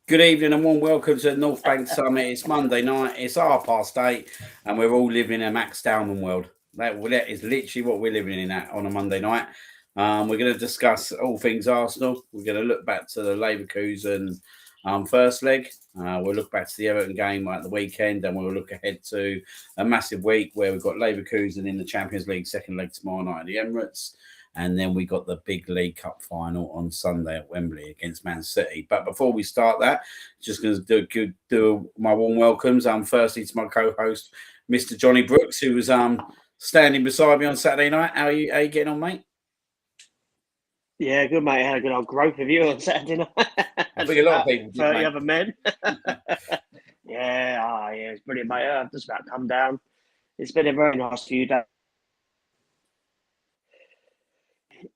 Good evening and warm welcome to the North Bank Summit. It's Monday night, it's 8:30, and we're all living in a Max Dowman world. That is literally what we're living in at on a Monday night. We're going to discuss all things Arsenal. We're going to look back to the Leverkusen first leg. We'll look back to the Everton game at the weekend, and we'll look ahead to a massive week where we've got Leverkusen in the Champions League second leg tomorrow night at the Emirates. And then we got the big League Cup final on Sunday at Wembley against Man City. But before we start that, just going to do my warm welcomes. Firstly to my co-host, Mr. Johnny Brooks, who was standing beside me on Saturday night. How are you getting on, mate? Yeah, good, mate. I had a good old grope of you on Saturday night. I think a lot of people did, 30 other men. Yeah, it's brilliant, mate. I've just about come down. It's been a very nice few days.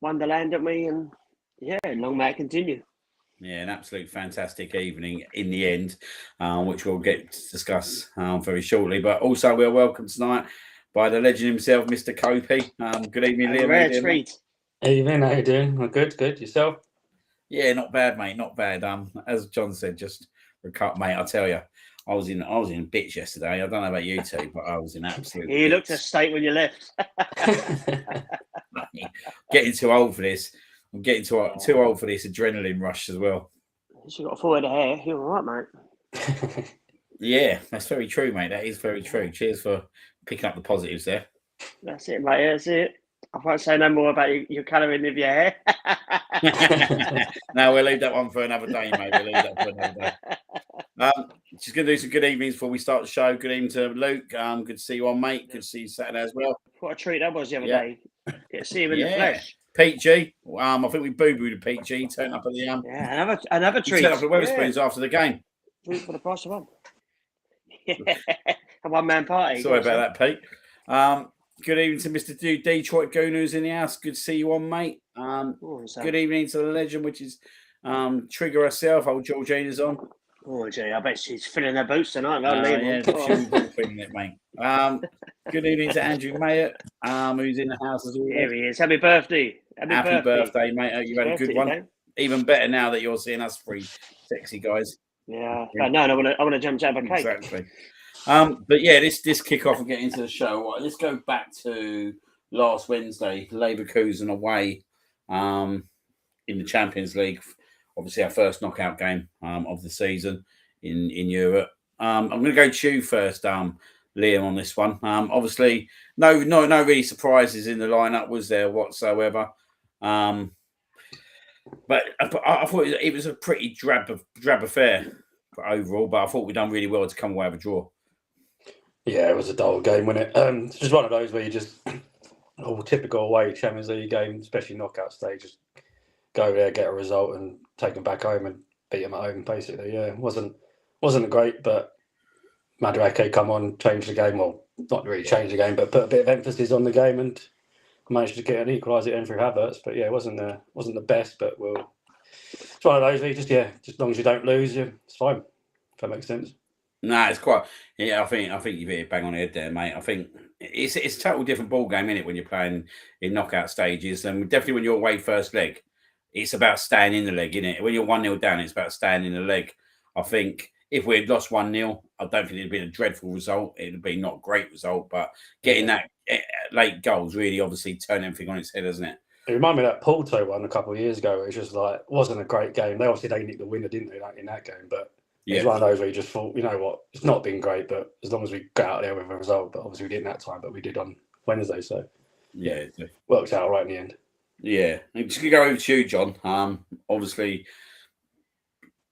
Wonderland at me, and yeah, long may it continue. Yeah, an absolute fantastic evening in the end, which we'll get to discuss very shortly. But also, we're welcome tonight by the legend himself, Mr. Copey. Good evening, Liam. Rare treat. Evening, how you doing? I'm good. Yourself? Yeah, not bad, mate. Not bad. As John said, just a cut, mate. I tell you, I was in bits yesterday. I don't know about you two, but I was in absolute. You looked a state when you left. Getting too old for this. I'm getting too old for this adrenaline rush as well. You got a full head of hair. You're all right, mate. Yeah, that's very true, mate. That is very true. Cheers for picking up the positives there. That's it, mate. That's it. I won't say no more about your colouring of your hair. No, we'll leave that one for another day, mate. We'll leave that for another day. Just going to do some good evenings before we start the show. Good evening to Luke. Good to see you on, mate. Good to see you Saturday as well. What a treat that was the other day. Get to see him in the flesh. Pete G. I think we boo-booed Pete G. Turned up at the another treat. Turned up at Wetherspoons after the game. Treat for the price of one. A one-man party. Sorry about that, Pete. Good evening to Mr. Detroit Goon, who's in the house. Good to see you on, mate. Good evening to the legend, which is Trigger herself. Old Georgina's on. Oh, gee, I bet she's filling her boots tonight. Mate. Good evening to Andrew Mayer, who's in the house as well. Here he is. Happy birthday. Happy birthday, mate. You had a good one. Day. Even better now that you're seeing us three sexy guys. Yeah. I want to jump out of a cake. Exactly. But yeah, this kick-off and get into the show. Let's go back to last Wednesday, Leverkusen away in the Champions League. Obviously, our first knockout game of the season in Europe. I'm going to go to you first, Liam, on this one. Obviously, no really surprises in the lineup, was there whatsoever? But I thought it was a pretty drab affair overall. But I thought we'd done really well to come away with a draw. Yeah, it was a dull game, wasn't it? It's just one of those where you just typical away Champions League game, especially knockout stage. Just go there, get a result, and take them back home and beat them at home. Basically, yeah, it wasn't great, but Madueke come on, changed the game. Well, not really changed the game, but put a bit of emphasis on the game and managed to get an equaliser in through Havertz. But yeah, it wasn't the best, but it's one of those where you just as long as you don't lose, it's fine. If that makes sense. No, it's quite. Yeah, I think you've hit it bang on the head there, mate. I think it's a total different ball game, isn't it, when you're playing in knockout stages, and definitely when you're away first leg, it's about staying in the leg, isn't it? When you're 1-0 down, it's about staying in the leg. I think if we had lost 1-0, I don't think it'd been a dreadful result. It'd be not a great result, but getting that late goals really obviously turned everything on its head, doesn't it? It reminded me of that Porto one a couple of years ago. Where it was just like wasn't a great game. They obviously nicked the winner, didn't they, in that game? But it's one of those where you just thought, you know what, it's not been great, but as long as we got out there with a result, but obviously we didn't that time, but we did on Wednesday, so worked out right in the end. Yeah, I'm just gonna go over to you, John. Obviously,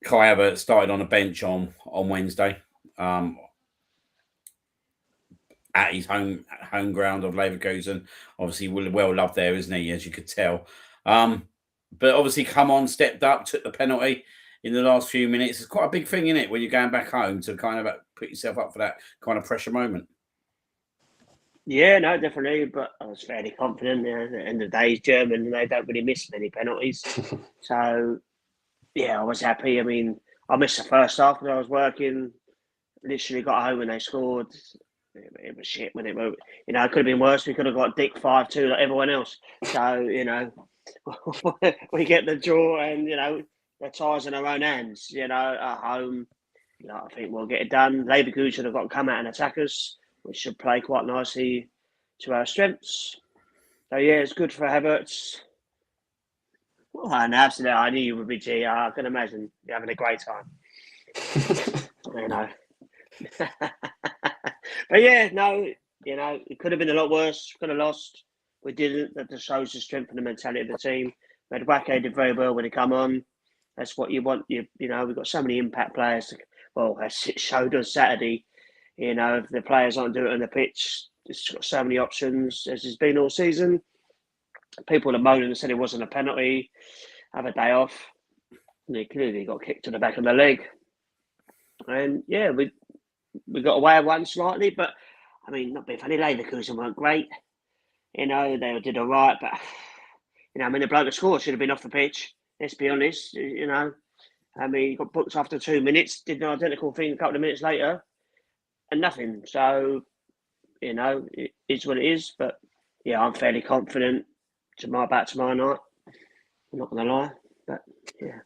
Kai Havertz started on a bench on Wednesday, at his home ground of Leverkusen. Obviously, well loved there, isn't he? As you could tell. But obviously, come on, stepped up, took the penalty in the last few minutes. It's quite a big thing, isn't it, when you're going back home to kind of put yourself up for that kind of pressure moment. Yeah, no, definitely. But I was fairly confident. At the end of the day, he's German and they don't really miss many penalties. So, yeah, I was happy. I mean, I missed the first half when I was working. Literally got home and they scored. It was shit when it moved. It could have been worse. We could have got Dick 5-2 like everyone else. So, we get the draw and, their ties in our own hands. You know, at home, you know, I think we'll get it done. Leverkusen have got to come out and attack us, which should play quite nicely to our strengths. So yeah, it's good for Havertz. Well, and absolutely, I knew you would be G. I can imagine you're having a great time. You know. But yeah, no, you know, it could have been a lot worse. Could have lost. We didn't. That just shows the strength and the mentality of the team. Madueke did very well when he come on. That's what you want. You know, we've got so many impact players. Well, as it showed on Saturday, you know, if the players aren't doing it on the pitch, it's got so many options as it's been all season. People are moaning and said it wasn't a penalty. Have a day off. And he clearly got kicked to the back of the leg. And yeah, we got away with one slightly, but I mean, not being funny, Leverkusen weren't great. You know, they did all right, but you know, I mean, the bloke that scored should have been off the pitch. Let's be honest. You know, I mean, he got booked after 2 minutes, did an identical thing a couple of minutes later, and nothing. So, you know, it is what it is. But yeah, I'm fairly confident about tomorrow night. I'm not going to lie, but yeah.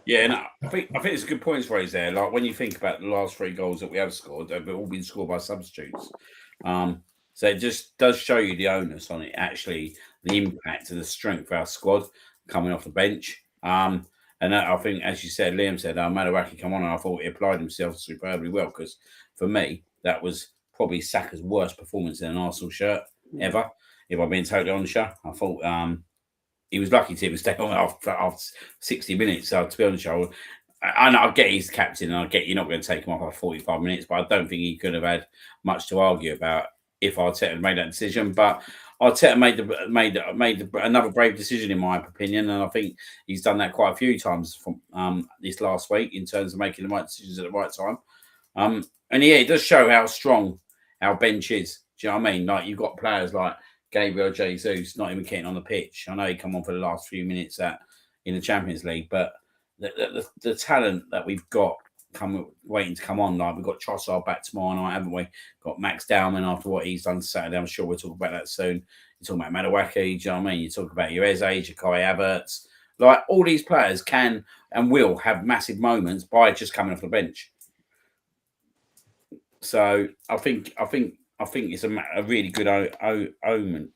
Yeah, no, I think it's a good points raised there. Like when you think about the last 3 goals that we have scored, they've all been scored by substitutes. So it just does show you the onus on it, actually, the impact and the strength of our squad coming off the bench. And I think, as you said, Liam said, Madueke come on, and I thought he applied himself superbly well, because for me, that was probably Saka's worst performance in an Arsenal shirt ever, if I'm being totally honest. I thought he was lucky to stay on after 60 minutes. So to be honest, I get he's captain, and I get you're not going to take him off after 45 minutes, but I don't think he could have had much to argue about if Arteta had made that decision. But Arteta made another brave decision, in my opinion, and I think he's done that quite a few times from this last week in terms of making the right decisions at the right time. And yeah, it does show how strong our bench is. Do you know what I mean? Like, you've got players like Gabriel Jesus not even getting on the pitch. I know he come on for the last few minutes in the Champions League, but the talent that we've got waiting to come on, like we've got Trossard back tomorrow night, haven't we? Got Max Dowman after what he's done Saturday. I'm sure we'll talk about that soon. You're talking about Madueke, do you know what I mean? You talk about your Eze, Gyökeres, Havertz. Like, all these players can and will have massive moments by just coming off the bench. So I think it's a really good omen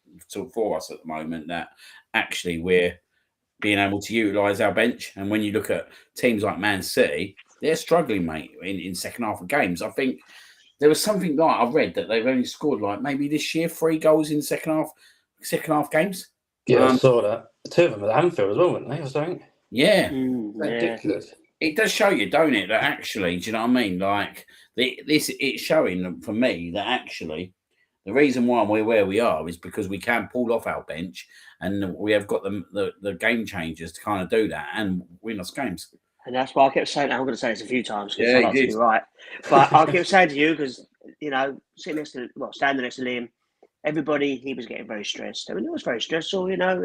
for us at the moment that actually we're being able to utilise our bench. And when you look at teams like Man City, they're struggling, mate, in second half of games. I think there was something like I read that they've only scored like maybe this year 3 goals in second half games. Yeah, I saw that. 2 of them at Anfield as well, weren't they, or something? Yeah. Ridiculous. It does show you, don't it, that actually, do you know what I mean? Like, it's showing for me that actually the reason why we're where we are is because we can pull off our bench, and we have got the game changers to kind of do that and win us games. And that's why I kept saying, I'm going to say this a few times because Yeah, I like to be right. But I kept saying to you, because, you know, standing next to Liam, everybody, he was getting very stressed. I mean, it was very stressful, you know,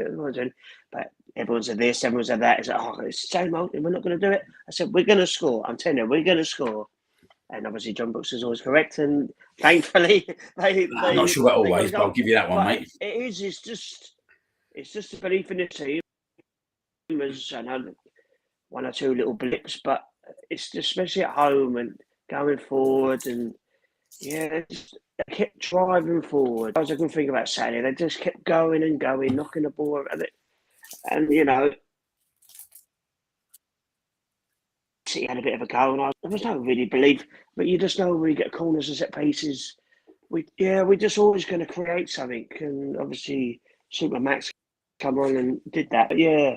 but everyone said this, everyone said that. It's like, oh, it's the same old, we're not going to do it. I said, we're going to score. I'm telling you, we're going to score. And obviously, John Brooks is always correct. And thankfully, I'm not sure about always, but I'll give you that one, mate. It's just a belief in the team. As I know, 1 or 2 little blips, but it's just, especially at home and going forward, and yeah, they kept driving forward. I can think about Saturday. They just kept going and going, knocking the ball at it, and you know, City had a bit of a go, and there was no really belief, but you just know when you get corners and set pieces, we're just always going to create something, and obviously Super Max come on and did that, but yeah,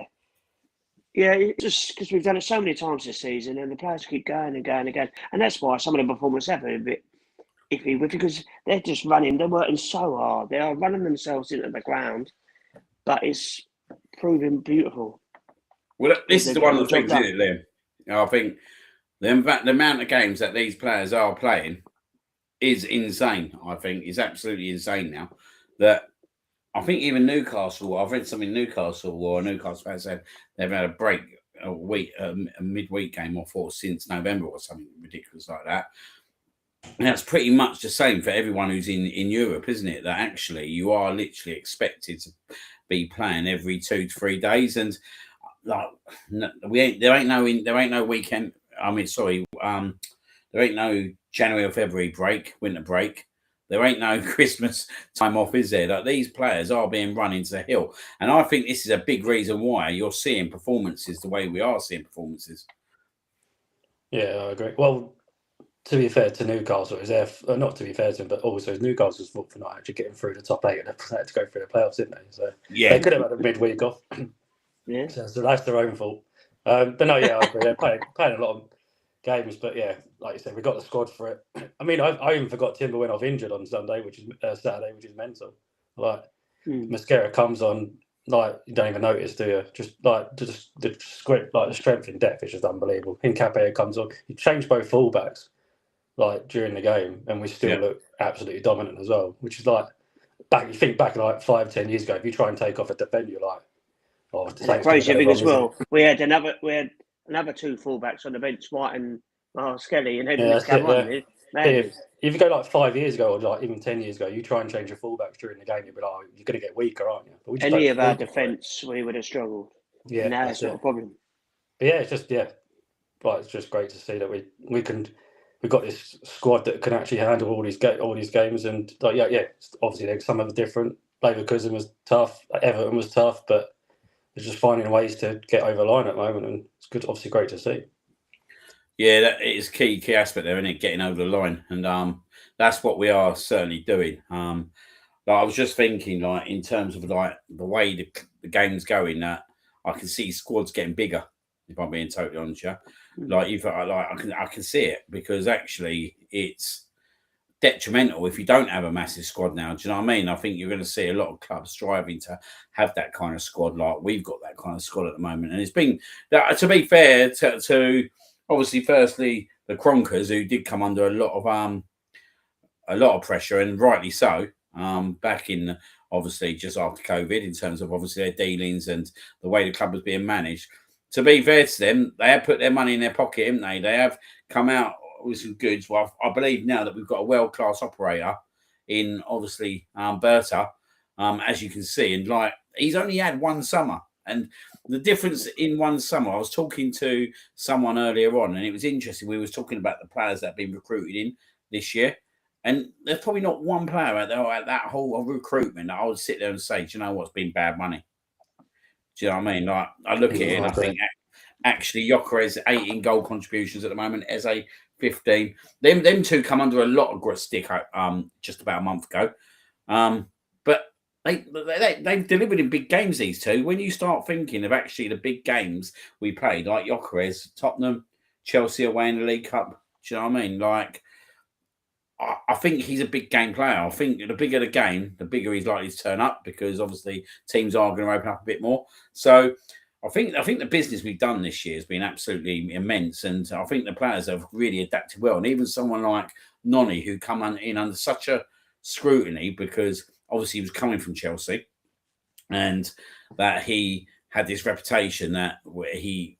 just because we've done it so many times this season, and the players keep going and going and going, and that's why some of the performances have been a bit iffy, because they're just running, they're working so hard, they are running themselves into the ground, but it's proving beautiful. Well, this is one of the things, isn't it, Liam? I think the amount of games that these players are playing is insane. I think is absolutely insane now. That I think even Newcastle, I've read something Newcastle fans said they've had a break, a midweek game or since November or something ridiculous like that. And that's pretty much the same for everyone who's in Europe, isn't it? That actually you are literally expected to be playing every 2 to 3 days. And like there ain't no weekend. I mean, sorry, there ain't no January or February break, winter break. There ain't no Christmas time off, is there? Like, these players are being run into the hill, and I think this is a big reason why you're seeing performances the way we are seeing performances. Yeah, I agree. Well, to be fair to Newcastle, not to be fair to him, but also Newcastle's fault for not actually getting through the top 8 and they had to go through the playoffs, didn't they? So they could have had a midweek off. Yeah. So that's their own fault. But no, yeah, I agree. They're playing a lot of games, but yeah, like you said, we got the squad for it. I mean, I even forgot Timber went off injured on Saturday, which is mental. Like Mascara comes on, like you don't even notice, do you? Just the script, like the strength in depth is just unbelievable. Hincapié comes on. He changed both fullbacks like during the game, and we still look absolutely dominant as well. Which is like you think back like 5-10 years ago, if you try and take off a defender, you're like, oh, the crazy thing as well, we had another two fullbacks on the bench, White and Skelly, and they didn't come on. If you go like 5 years ago, or like even 10 years ago, you try and change your fullbacks during the game, you'll be like, oh, you're going to get weaker, aren't you? But any of our defence, we would have struggled. Yeah, now it's not a problem. But yeah, it's just it's just great to see that we've got this squad that can actually handle all these games, and like obviously some of the different. Leverkusen was tough, Everton was tough, but they're just finding ways to get over the line at the moment, and it's good. Obviously, great to see. Yeah, that is key aspect there, isn't it? Getting over the line, and that's what we are certainly doing. Like, I was just thinking, like, in terms of like the way the game's going, that I can see squads getting bigger. If I'm being totally honest, yeah. Like, I can see it, because actually it's detrimental if you don't have a massive squad now. Do you know what I mean? I think you're going to see a lot of clubs striving to have that kind of squad, like we've got that kind of squad at the moment. And it's been, to be fair to obviously, firstly, the Kronkers, who did come under a lot of pressure, and rightly so, back in obviously just after COVID, in terms of obviously their dealings and the way the club was being managed. To be fair to them, they have put their money in their pocket, haven't they? They have come out with some goods. Well, I believe now that we've got a world-class operator in, obviously, Berta, as you can see. And like, he's only had one summer. And the difference in one summer, I was talking to someone earlier on, and it was interesting. We was talking about the players that have been recruited in this year. And there's probably not one player out there at that whole recruitment that I would sit there and say, do you know what's been bad money? Do you know what I mean? Like, I look at it and I think, actually, Gyökeres 18 goal contributions at the moment, Eze 15. Them two come under a lot of stick just about a month ago. But they've delivered in big games, these two. When you start thinking of actually the big games we played, like Gyökeres, Tottenham, Chelsea away in the League Cup, do you know what I mean? Like, I think he's a big game player. I think the bigger the game, the bigger he's likely to turn up, because obviously teams are going to open up a bit more. So I think the business we've done this year has been absolutely immense, and I think the players have really adapted well. And even someone like Noni, who come in under such a scrutiny, because obviously he was coming from Chelsea, and that he had this reputation that he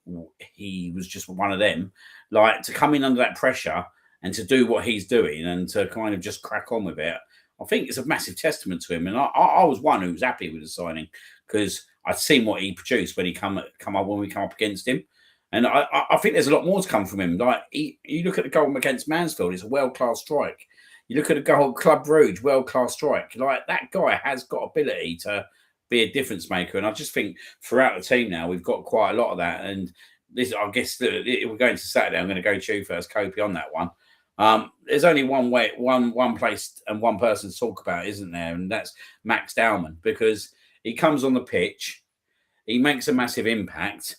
was just one of them. Like, to come in under that pressure and to do what he's doing and to kind of just crack on with it, I think it's a massive testament to him. And I was one who was happy with the signing, because I'd seen what he produced when we come up against him. And I think there's a lot more to come from him. Like, you look at the goal against Mansfield, it's a world-class strike. You look at the goal at Club Brugge, world-class strike. Like, that guy has got ability to be a difference maker. And I just think throughout the team now, we've got quite a lot of that. And this, I guess, we're going to Saturday. I'm going to go to you first, Kopi, on that one. There's only one way, one place and one person to talk about, isn't there? And that's Max Dowman, because he comes on the pitch, he makes a massive impact,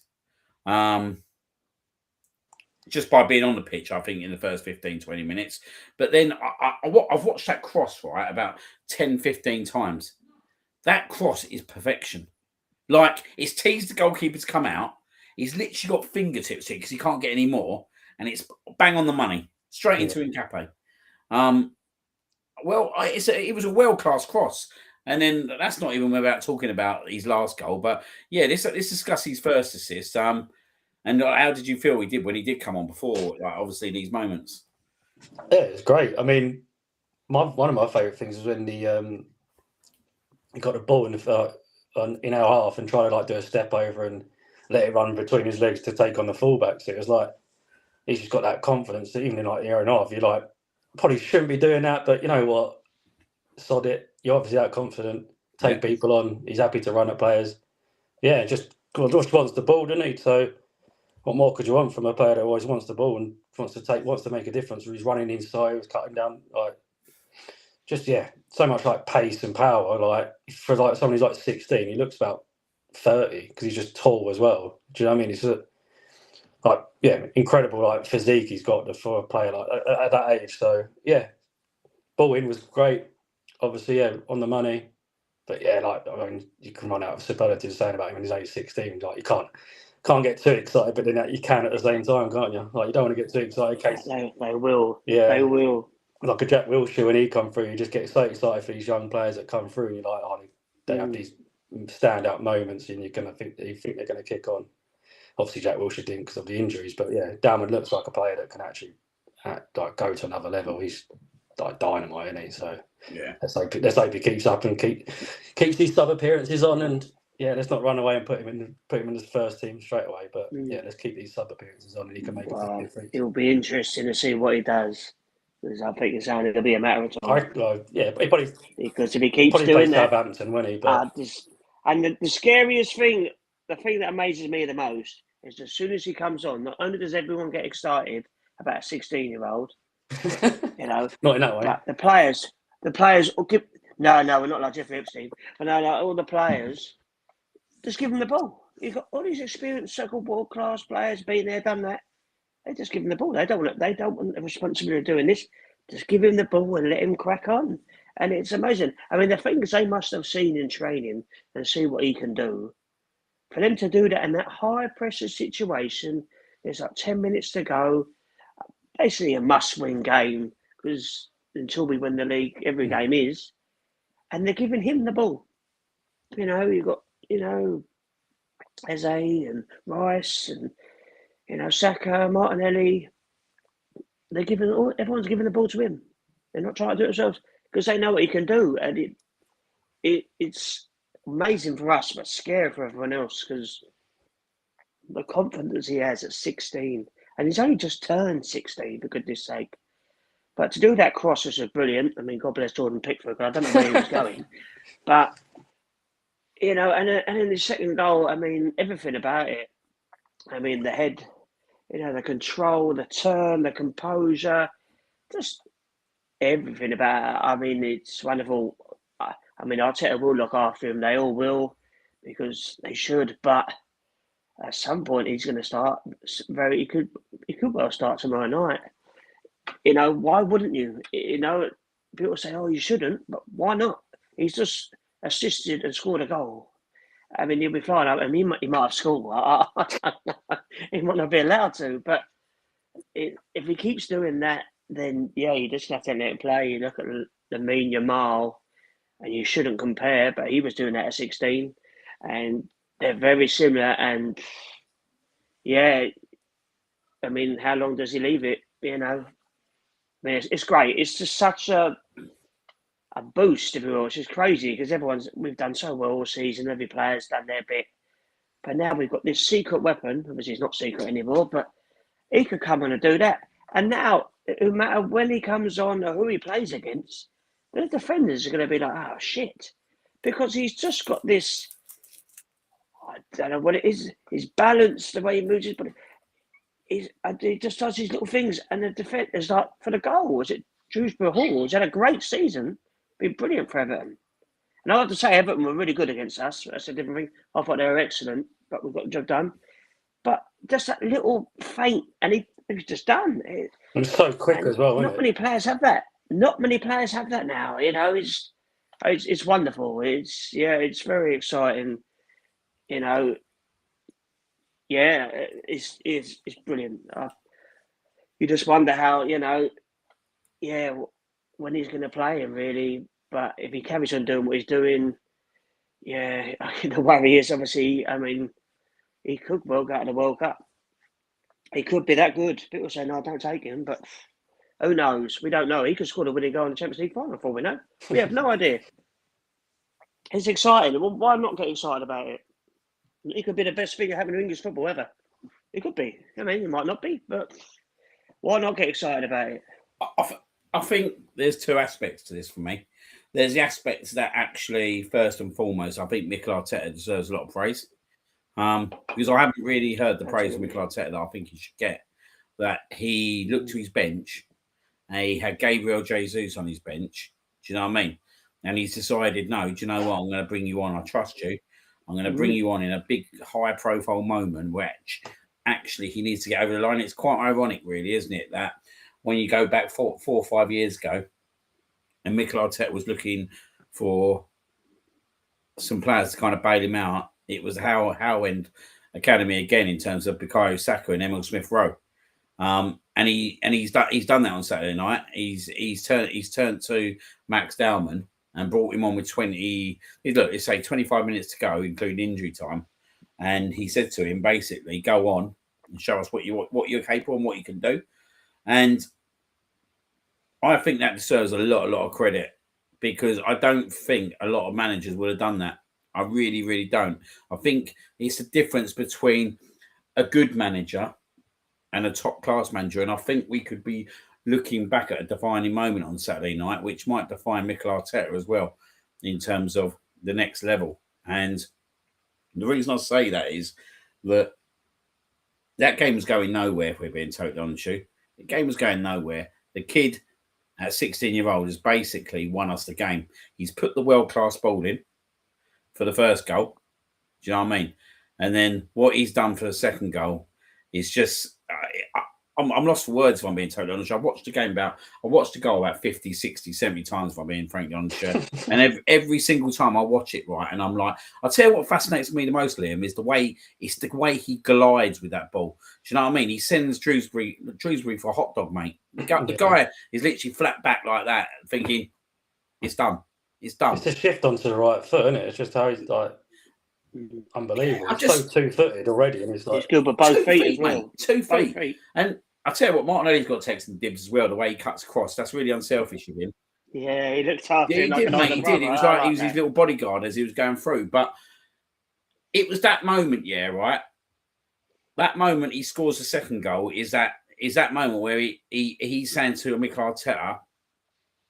just by being on the pitch, I think, in the first 15, 20 minutes. But then I've watched that cross, right, about 10, 15 times. That cross is perfection. Like, it's teased the goalkeeper to come out. He's literally got fingertips here because he can't get any more. And it's bang on the money, straight into Hincapié. Well, it was a world-class cross. And then that's not even about talking about his last goal. But, yeah, let's discuss his first assist. And how did you feel he did when he did come on before, like, obviously, these moments? Yeah, it's great. I mean, one of my favourite things was when he got the ball in our half and tried to, like, do a step over and let it run between his legs to take on the fullback. So it was like he's just got that confidence that even in like a year and a half, you're like, probably shouldn't be doing that, but you know what? Sod it. You're obviously that confident. Take people on. He's happy to run at players. Yeah, just wants the ball, doesn't he? So what more could you want from a player that always wants the ball and wants to make a difference? He's running inside, he's cutting down, like so much like pace and power. Like for like someone who's like 16, he looks about 30 because he's just tall as well. Do you know what I mean? It's incredible like physique he's got for a player like at that age. So yeah, ball in was great. Obviously, yeah, on the money. But yeah, like I mean, you can run out of superlatives saying about him when he's only 16. Like you can't get too excited, but then you can at the same time, can't you? Like you don't want to get too excited. In case, They will. yeah, They will. Like a Jack Wilshere when he come through, you just get so excited for these young players that come through. And you're like, oh, they have these standout moments, and you think they're going to kick on. Obviously, Jack Wilshere didn't because of the injuries, but yeah, Dowman looks like a player that can actually like go to another level. He's like dynamite, isn't he? So Yeah. let's hope he keeps up and keeps these sub appearances on, and yeah, let's not run away and put him in the first team straight away. But yeah, let's keep these sub appearances on, and he can make a difference. It'll be interesting to see what he does, because I think it's only going to be a matter of time. Because if he keeps doing that, Southampton, won't he? But the scariest thing, the thing that amazes me the most, is as soon as he comes on, not only does everyone get excited about a 16-year-old, you know, not in that way. but the players will give. No, we're not like Jeffrey Epstein, but no, all the players just give him the ball. You've got all these experienced so-called world-class players, been there, done that. They just give him the ball. They don't want the responsibility of doing this. Just give him the ball and let him crack on. And it's amazing. I mean, the things they must have seen in training and see what he can do. For them to do that in that high-pressure situation, there's like 10 minutes to go. Basically a must-win game, because until we win the league, every game is. And they're giving him the ball. You know, you've got, Eze and Rice and, Saka, Martinelli. Everyone's giving the ball to him. They're not trying to do it themselves because they know what he can do. And it's amazing for us, but scary for everyone else, because the confidence he has at 16, and he's only just turned 16, for goodness sake. But to do that cross was brilliant. I mean, God bless Jordan Pickford. I don't know where he was going, but and in the second goal, I mean, everything about it. I mean, the head, the control, the turn, the composure, just everything about it. I mean, it's wonderful. I mean, Arteta will look after him. They all will, because they should. But at some point, he's going to start. He could well start tomorrow night. Why wouldn't you? People say, "Oh, you shouldn't," but why not? He's just assisted and scored a goal. I mean, he'll be flying up. I mean, he might have scored. He might not be allowed to. But if he keeps doing that, then yeah, you just have to let him play. You look at Lamine Yamal, and you shouldn't compare, but he was doing that at 16, and they're very similar. And yeah, I mean, how long does he leave it? I mean, it's great. It's just such a boost, if you will. It's just crazy because we've done so well all season. Every player's done their bit, but now we've got this secret weapon. Obviously, it's not secret anymore, but he could come on and do that. And now, no matter when he comes on or who he plays against, the defenders are going to be like, oh, shit. Because he's just got this, I don't know what it is, his balance, the way he moves his body. He just does these little things. And the defenders, like, for the goal, was it Shrewsbury Hall? He's had a great season. Been brilliant for Everton. And I have to say, Everton were really good against us. That's a different thing. I thought they were excellent, but we got the job done. But just that little feint, and he was just done. It's so quick as well. Not many players have that. Not many players have that now. It's wonderful. It's very exciting. It's brilliant. You just wonder how when he's going to play him, really. But if he carries on doing what he's doing, the worry is obviously. I mean, he could well go to the World Cup. He could be that good. People say, no, don't take him. But who knows? We don't know. He could score the winning goal in the Champions League final for we know. We have no idea. It's exciting. Well, why not get excited about it? He could be the best thing happening in English football ever. It could be. I mean, it might not be, but why not get excited about it? I think there's two aspects to this for me. There's the aspects that actually, first and foremost, I think Mikel Arteta deserves a lot of praise. Because I haven't really heard the praise of Mikel Arteta that I think he should get. That he looked to his bench and he had Gabriel Jesus on his bench. Do you know what I mean? And he's decided, no, do you know what? I'm going to bring you on. I trust you. I'm going to bring you on in a big, high-profile moment, which actually he needs to get over the line. It's quite ironic, really, isn't it, that when you go back 4 or 5 years ago, and Mikel Arteta was looking for some players to kind of bail him out, it was Howend Academy again in terms of Bukayo Saka and Emil Smith Rowe. And he's done that on Saturday night. He's turned to Max Dowman and brought him on with 25 minutes to go, including injury time. And he said to him, basically, go on and show us what you're capable and what you can do. And I think that deserves a lot of credit, because I don't think a lot of managers would have done that. I really, really don't. I think it's the difference between a good manager and a top-class manager. And I think we could be looking back at a defining moment on Saturday night, which might define Mikel Arteta as well in terms of the next level. And the reason I say that is that game was going nowhere, if we're being totally honest with you. The game was going nowhere. The kid at 16-year-old has basically won us the game. He's put the world-class ball in for the first goal. Do you know what I mean? And then what he's done for the second goal is just... I'm lost for words, if I'm being totally honest. I watched the goal about 50, 60, 70 times, if I'm being frankly honest. And every single time I watch it, right, and I'm like, I'll tell you what fascinates me the most, Liam, is the way he glides with that ball. Do you know what I mean? He sends Shrewsbury for a hot dog, mate. The guy is literally flat back like that, thinking, it's done. It's done. It's a shift onto the right foot, isn't it? It's just how he's like... Unbelievable. He's so two-footed already, and it's like... He's good with both feet as well. Mate, 2 feet. And I tell you what, Martinelli's got texting dibs as well. The way he cuts across, that's really unselfish of him. Yeah, he looked after him. He did, mate. He did. He was his little bodyguard as he was going through. But it was that moment, right? That moment he scores the second goal is that moment where he's saying to Mikel Arteta,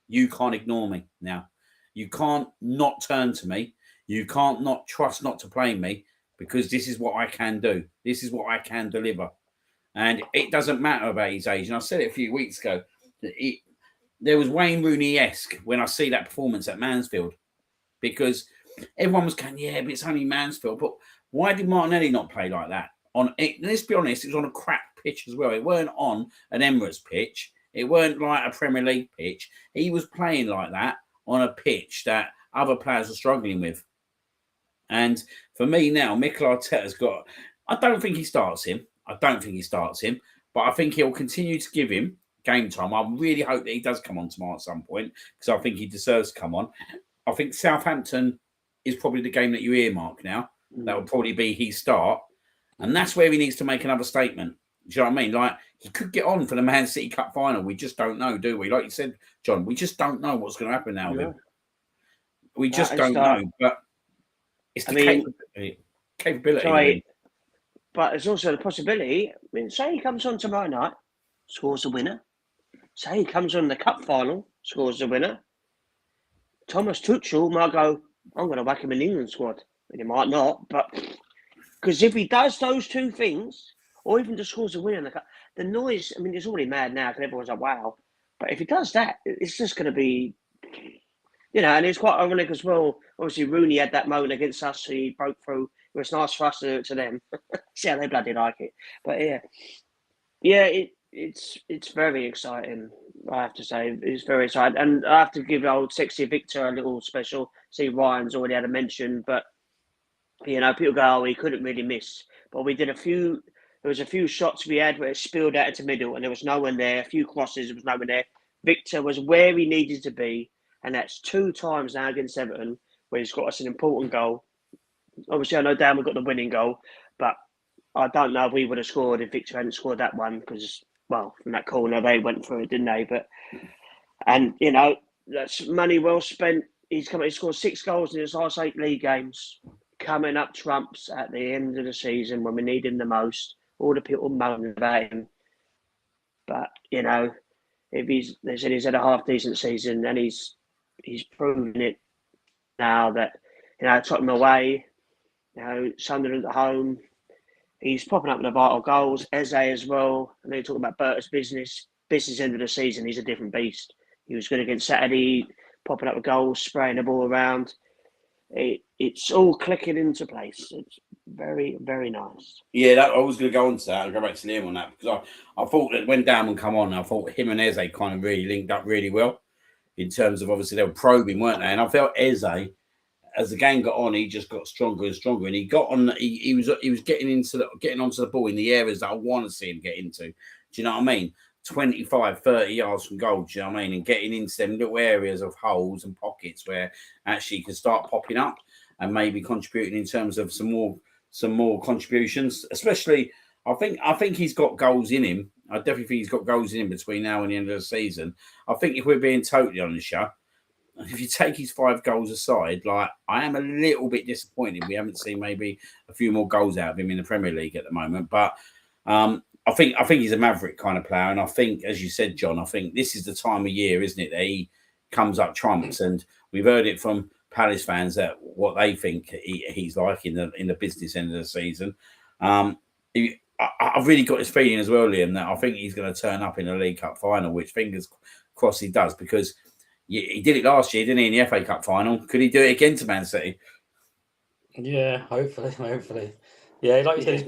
"You can't ignore me now. You can't not turn to me. You can't not trust not to play me, because this is what I can do. This is what I can deliver." And it doesn't matter about his age. And I said it a few weeks ago. There was Wayne Rooney-esque when I see that performance at Mansfield, because everyone was going, yeah, but it's only Mansfield. But why did Martinelli not play like that? Let's be honest, it was on a crap pitch as well. It weren't on an Emirates pitch. It weren't like a Premier League pitch. He was playing like that on a pitch that other players are struggling with. And for me now, Mikel Arteta's got... I don't think he starts him, but I think he'll continue to give him game time. I really hope that he does come on tomorrow at some point, because I think he deserves to come on. I think Southampton is probably the game that you earmark now. That will probably be his start. And that's where he needs to make another statement. Do you know what I mean? Like, he could get on for the Man City Cup final. We just don't know, do we? Like you said, John, we just don't know what's going to happen now. Yeah. We just don't know. But it's the capability. Right. But there's also the possibility. I mean, say he comes on tomorrow night, scores a winner. Say he comes on the cup final, scores a winner. Thomas Tuchel might go, I'm going to whack him in the England squad. And he might not, but because if he does those two things, or even just scores a winner in the cup, the noise, I mean, it's already mad now because everyone's like, wow. But if he does that, it's just going to be, and it's quite ironic as well. Obviously, Rooney had that moment against us. He broke through. It was nice for us to do it to them. See how they bloody like it. But it's very exciting. I have to say, it's very exciting, and I have to give old sexy Viktor a little special. See, Ryan's already had a mention, but people go, "Oh, he couldn't really miss." But we did a few. There was a few shots we had where it spilled out into the middle, and there was no one there. A few crosses, there was no one there. Viktor was where he needed to be, and that's 2 times now against Everton where he's got us an important goal. Obviously, I know Dan got the winning goal, but I don't know if we would have scored if Viktor hadn't scored that one, because, well, from that corner, they went through it, didn't they? And that's money well spent. He scored 6 goals in his last 8 league games. coming up trumps at the end of the season when we need him the most. All the people moaning about him. But, you know, they said he's had a half-decent season and he's proven it now that, you know, Tottenham away, you know, Sunderland at home, he's popping up with the vital goals. Eze as well. And they talk about Berta's business end of the season. He's a different beast. He was good against Saturday, popping up with goals, spraying the ball around. It's all clicking into place. It's very, very nice. Yeah, I was going to go on to that. I'll go back to Liam on that because I thought that when Dowman come on, I thought him and Eze kind of really linked up really well in terms of obviously they were probing, weren't they? And I felt Eze, as the game got on, he just got stronger and stronger, and he got on. He was getting onto the ball in the areas that I want to see him get into. Do you know what I mean? 25, 30 yards from goal. Do you know what I mean? And getting into them little areas of holes and pockets where actually he can start popping up and maybe contributing in terms of some more contributions. Especially, I think he's got goals in him. I definitely think he's got goals in him between now and the end of the season. I think if we're being totally honest, if you take his 5 goals aside, like I am a little bit disappointed. We haven't seen maybe a few more goals out of him in the Premier League at the moment. But I think he's a maverick kind of player. And I think, as you said, John, I think this is the time of year, isn't it, that he comes up trumps. And we've heard it from Palace fans that what they think he's like in the business end of the season. I've really got this feeling as well, Liam, that I think he's going to turn up in the League Cup final, which fingers crossed he does, because he did it last year, didn't he, in the FA Cup final? Could he do it again to Man City? Yeah, hopefully. Yeah, like you said,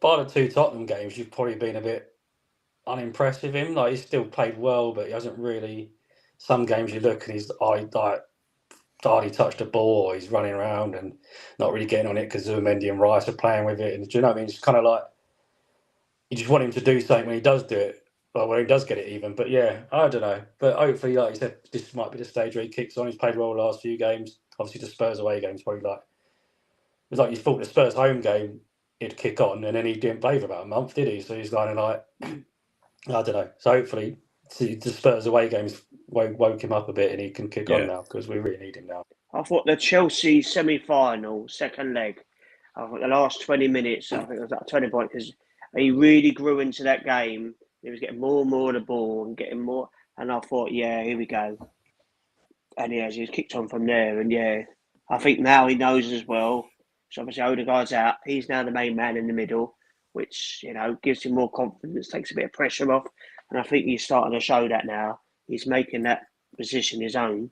by the 2 Tottenham games, you've probably been a bit unimpressed with him. Like, he's still played well, but he hasn't really. Some games you look and he's hardly touched the ball, or he's running around and not really getting on it because Zubimendi and Rice are playing with it. And do you know what I mean? It's kind of like you just want him to do something when he does do it, or when he does get it even. But yeah, I don't know. But hopefully, like you said, this might be the stage where he kicks on. He's played well the last few games. Obviously, the Spurs away game's probably like, it was like you thought the Spurs home game he'd kick on, and then he didn't play for about a month, did he? So he's kind of like, I don't know. So hopefully, the Spurs away games woke him up a bit and he can kick on now, because we really need him now. I thought the Chelsea semi-final, second leg, I thought the last 20 minutes, I think it was that turning point, because he really grew into that game. He was getting more and more of the ball and getting more. And I thought, yeah, here we go. And he was kicked on from there. And yeah, I think now he knows as well. So obviously Odegaard's out. He's now the main man in the middle, which, you know, gives him more confidence, takes a bit of pressure off. And I think he's starting to show that now. He's making that position his own.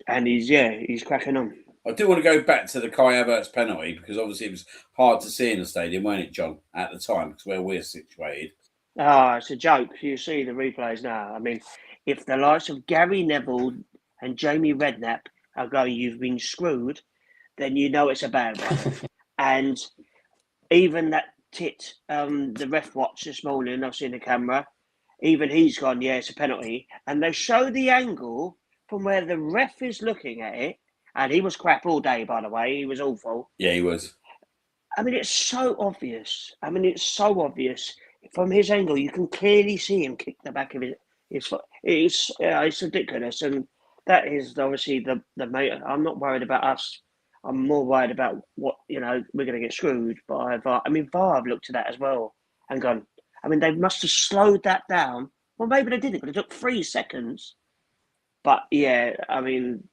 And he's cracking on. I do want to go back to the Kai Havertz penalty, because obviously it was hard to see in the stadium, weren't it, John, at the time, because where we're situated. It's a joke. You see the replays now. I mean, if the likes of Gary Neville and Jamie Redknapp are going, you've been screwed, then you know it's a bad one. And even that tit, the ref watched this morning, I've seen the camera, even he's gone, yeah, it's a penalty. And they show the angle from where the ref is looking at it, and he was crap all day, by the way. He was awful. Yeah, he was. I mean, it's so obvious. From his angle, you can clearly see him kick the back of his foot. It's ridiculous. And that is obviously the main. I'm not worried about us. I'm more worried about what, you know, we're going to get screwed by VAR. I mean, VAR have looked at that as well and gone, I mean, they must have slowed that down. Well, maybe they didn't, but it took 3 seconds. But yeah, I mean,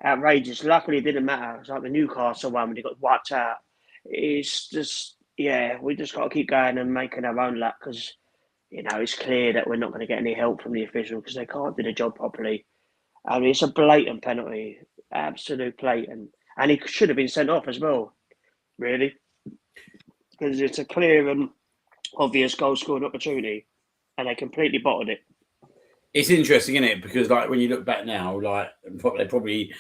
outrageous. Luckily, it didn't matter. It's like the Newcastle one when he got wiped out. It's just, yeah, we just got to keep going and making our own luck, because, you know, it's clear that we're not going to get any help from the official because they can't do the job properly. I mean, it's a blatant penalty, absolute blatant. And he should have been sent off as well, really, because it's a clear and obvious goal scoring opportunity, and they completely bottled it. It's interesting, isn't it? Because like when you look back now, like they probably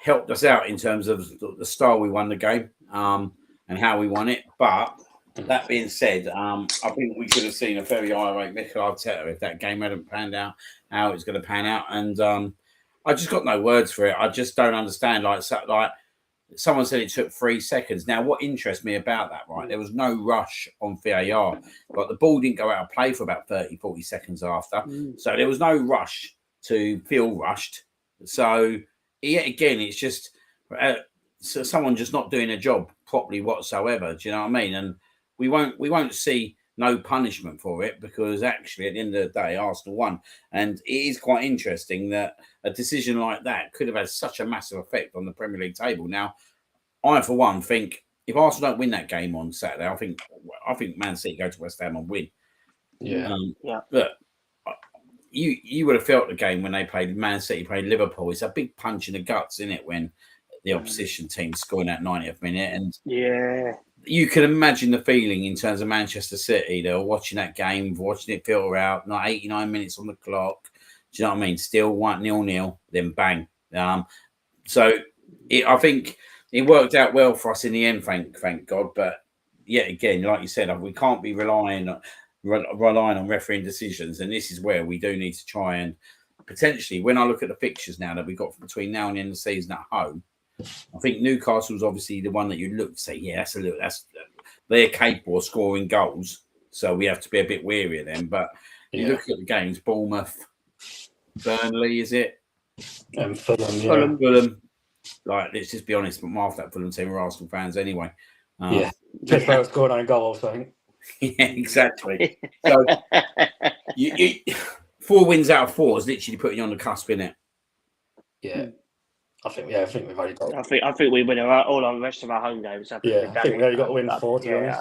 helped us out in terms of the style we won the game and how we won it. But that being said, I think we could have seen a very irate Mikel Arteta if that game hadn't panned out how it's going to pan out. And I just got no words for it. I just don't understand. Like someone said it took 3 seconds. Now, what interests me about that, right, there was no rush on VAR. Like the ball didn't go out of play for about 30, 40 seconds after. So there was no rush to feel rushed. So again, it's just someone just not doing a job properly whatsoever. Do you know what I mean? And we won't see no punishment for it, because actually at the end of the day, Arsenal won. And it is quite interesting that a decision like that could have had such a massive effect on the Premier League table. Now, I, for one, think if Arsenal don't win that game on Saturday, I think Man City go to West Ham and win. Yeah. Look, you would have felt the game when they played Man City, played Liverpool. It's a big punch in the guts, isn't it, when the opposition team scoring that 90th minute? And you can imagine the feeling in terms of Manchester City. They were watching that game, watching it filter out, not 89 minutes on the clock. Do you know what I mean? Still 1-0, then bang. So I think it worked out well for us in the end, thank God. But yet again, like you said, we can't be relying on refereeing decisions, and this is where we do need to try and potentially, when I look at the fixtures now that we've got between now and the end of the season at home, I think Newcastle's obviously the one that you look to say, yeah, they're capable of scoring goals, so we have to be a bit wary of them. But you look at the games, Bournemouth, Burnley, is it? And Fulham. Like, let's just be honest, but half that Fulham team are Arsenal fans anyway. Just by scoring own goal or something. Yeah, exactly. So you 4 wins out of 4 is literally putting you on the cusp, innit? Yeah. I think we've only got. I think we win all our rest of our home games. I think we only got to win 4, to be honest.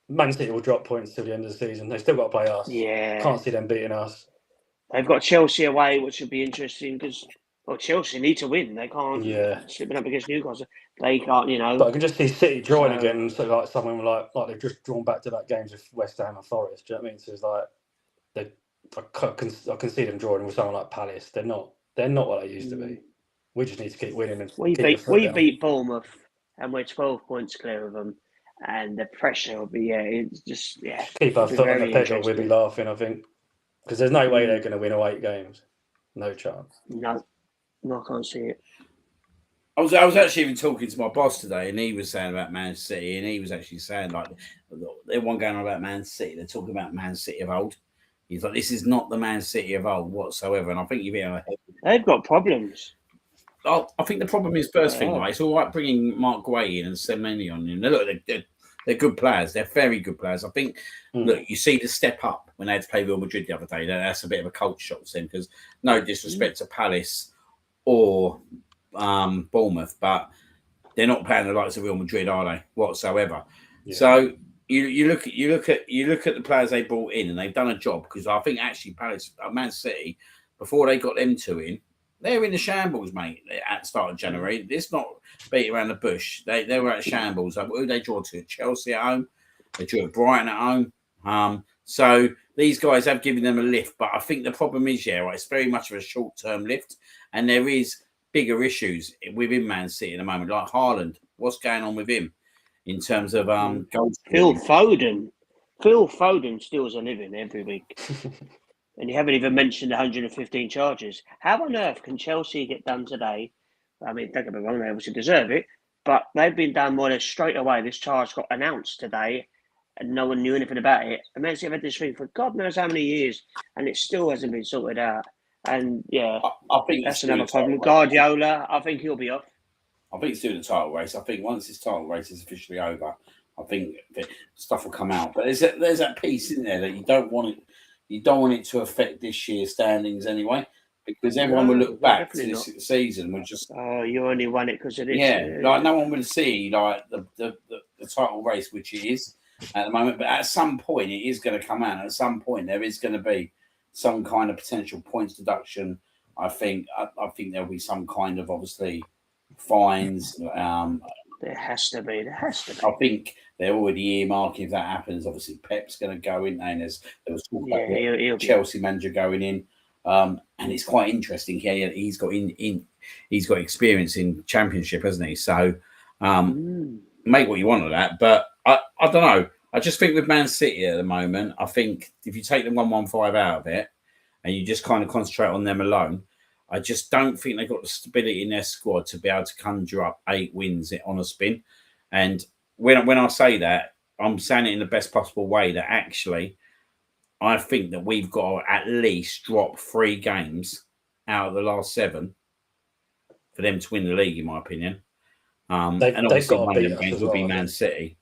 Man City will drop points till the end of the season. They've still got to play us. Yeah. Can't see them beating us. They've got Chelsea away, which would be interesting because Chelsea need to win. They can't. Slipping up against Newcastle, they can't. But I can just see City drawing again. So like someone like they've just drawn back to back games with West Ham and Forest. Do you know what I mean? So it's like I can see them drawing with someone like Palace. They're not what they used to be. We just need to keep winning. And we beat Bournemouth, and we're 12 points clear of them. And the pressure will be it's just keep our foot on the pedal. We'll be laughing, I think, because there's no way they're going to win 8 games. No chance. No, I can't see it. I was actually even talking to my boss today, and he was saying about Man City, and he was actually saying like everyone going on about Man City. They're talking about Man City of old. He's like, this is not the Man City of old whatsoever. And I think they've got problems. I think the problem is first thing, right? It's all right bringing Mark Guay in and Semenyo in. Look, they're good players. They're very good players. I think. Look, you see the step up when they had to play Real Madrid the other day. That's a bit of a culture shock to them, because no disrespect to Palace or Bournemouth, but they're not playing the likes of Real Madrid, are they? Whatsoever. Yeah. So you look at the players they brought in, and they've done a job, because I think actually Man City, before they got them 2 in, they're in the shambles, mate, at the start of January. It's not beat around the bush. They were at shambles. Who they draw to? Chelsea at home. They drew at Brighton at home. So these guys have given them a lift. But I think the problem is, it's very much of a short-term lift. And there is bigger issues within Man City at the moment, like Haaland. What's going on with him in terms of goals? Phil Foden steals a living every week. And you haven't even mentioned 115 charges. How on earth can Chelsea get done today? I mean, don't get me wrong, they obviously deserve it, but they've been done more or less straight away. This charge got announced today, and no one knew anything about it. And Man City have had this thing for God knows how many years, and it still hasn't been sorted out. And I think that's another problem. Guardiola, I think he'll be off. I think it's doing the title race. I think once this title race is officially over, I think stuff will come out. But there's that piece in there that you don't want it. You don't want it to affect this year's standings anyway, because everyone will look back to this season. We'll just you only won it because of this. Yeah, like no one will see like the title race, which it is at the moment. But at some point, it is going to come out. At some point, there is going to be some kind of potential points deduction. I think there'll be some kind of obviously fines. There has to be. I think they're already earmarking if that happens. Obviously, Pep's going to go in, and there was talk about Chelsea manager going in, and it's quite interesting. He's got experience in Championship, hasn't he? So, make what you want of that. But I don't know. I just think with Man City at the moment, I think if you take the 115 out of it, and you just kind of concentrate on them alone, I just don't think they've got the stability in their squad to be able to conjure up 8 wins on a spin. And when I say that, I'm saying it in the best possible way, that actually I think that we've got to at least drop 3 games out of the last 7 for them to win the league, in my opinion. And They've obviously got one to of beat them us games as will be well, I Man think. City.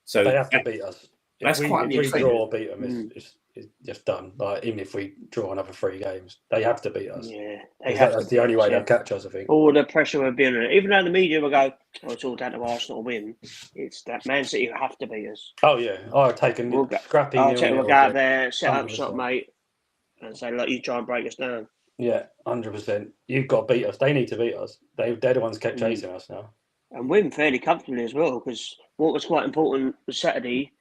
So They have to beat us. That's quite If we big. draw or beat them, it's just done. Like, even if we draw another 3 games, they have to beat us. Yeah, that's the only way they'll catch us, I think. All the pressure will be on it. Even though the media will go, "Oh, it's all down to Arsenal win," it's that Man City have to beat us. Oh yeah, I've taken scrappy. We'll go out there, set up 100%. shop, mate, and say, "Look, you try and break us down." Yeah, 100%. You've got to beat us. They need to beat us. They're the ones kept chasing us now. And win fairly comfortably as well, because what was quite important was Saturday.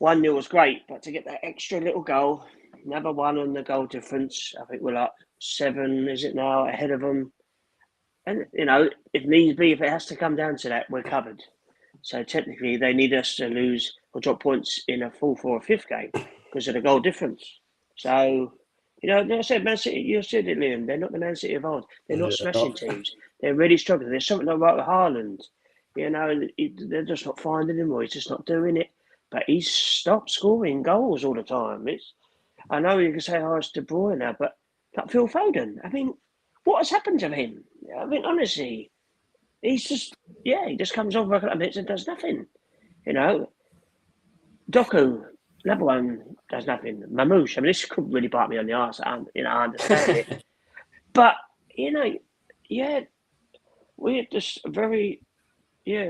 1-0 was great, but to get that extra little goal, another one on the goal difference, I think we're like 7, is it now, ahead of them. And, if needs be, if it has to come down to that, we're covered. So technically, they need us to lose or drop points in a 4th or a 5th game because of the goal difference. So, like I said, Man City, you said it, Liam, they're not the Man City of old. They're not smashing teams. They're really struggling. There's something not right with Haaland. They're just not finding him, or he's just not doing it. But he's stopped scoring goals all the time. I know you can say, oh, it's De Bruyne, but like Phil Foden. I mean, what has happened to him? I mean, honestly, he's just, he just comes on for a couple of minutes and does nothing. Doku, another one, does nothing. Mamouche, I mean, this could really bite me on the arse. I understand it. But, we're just a very,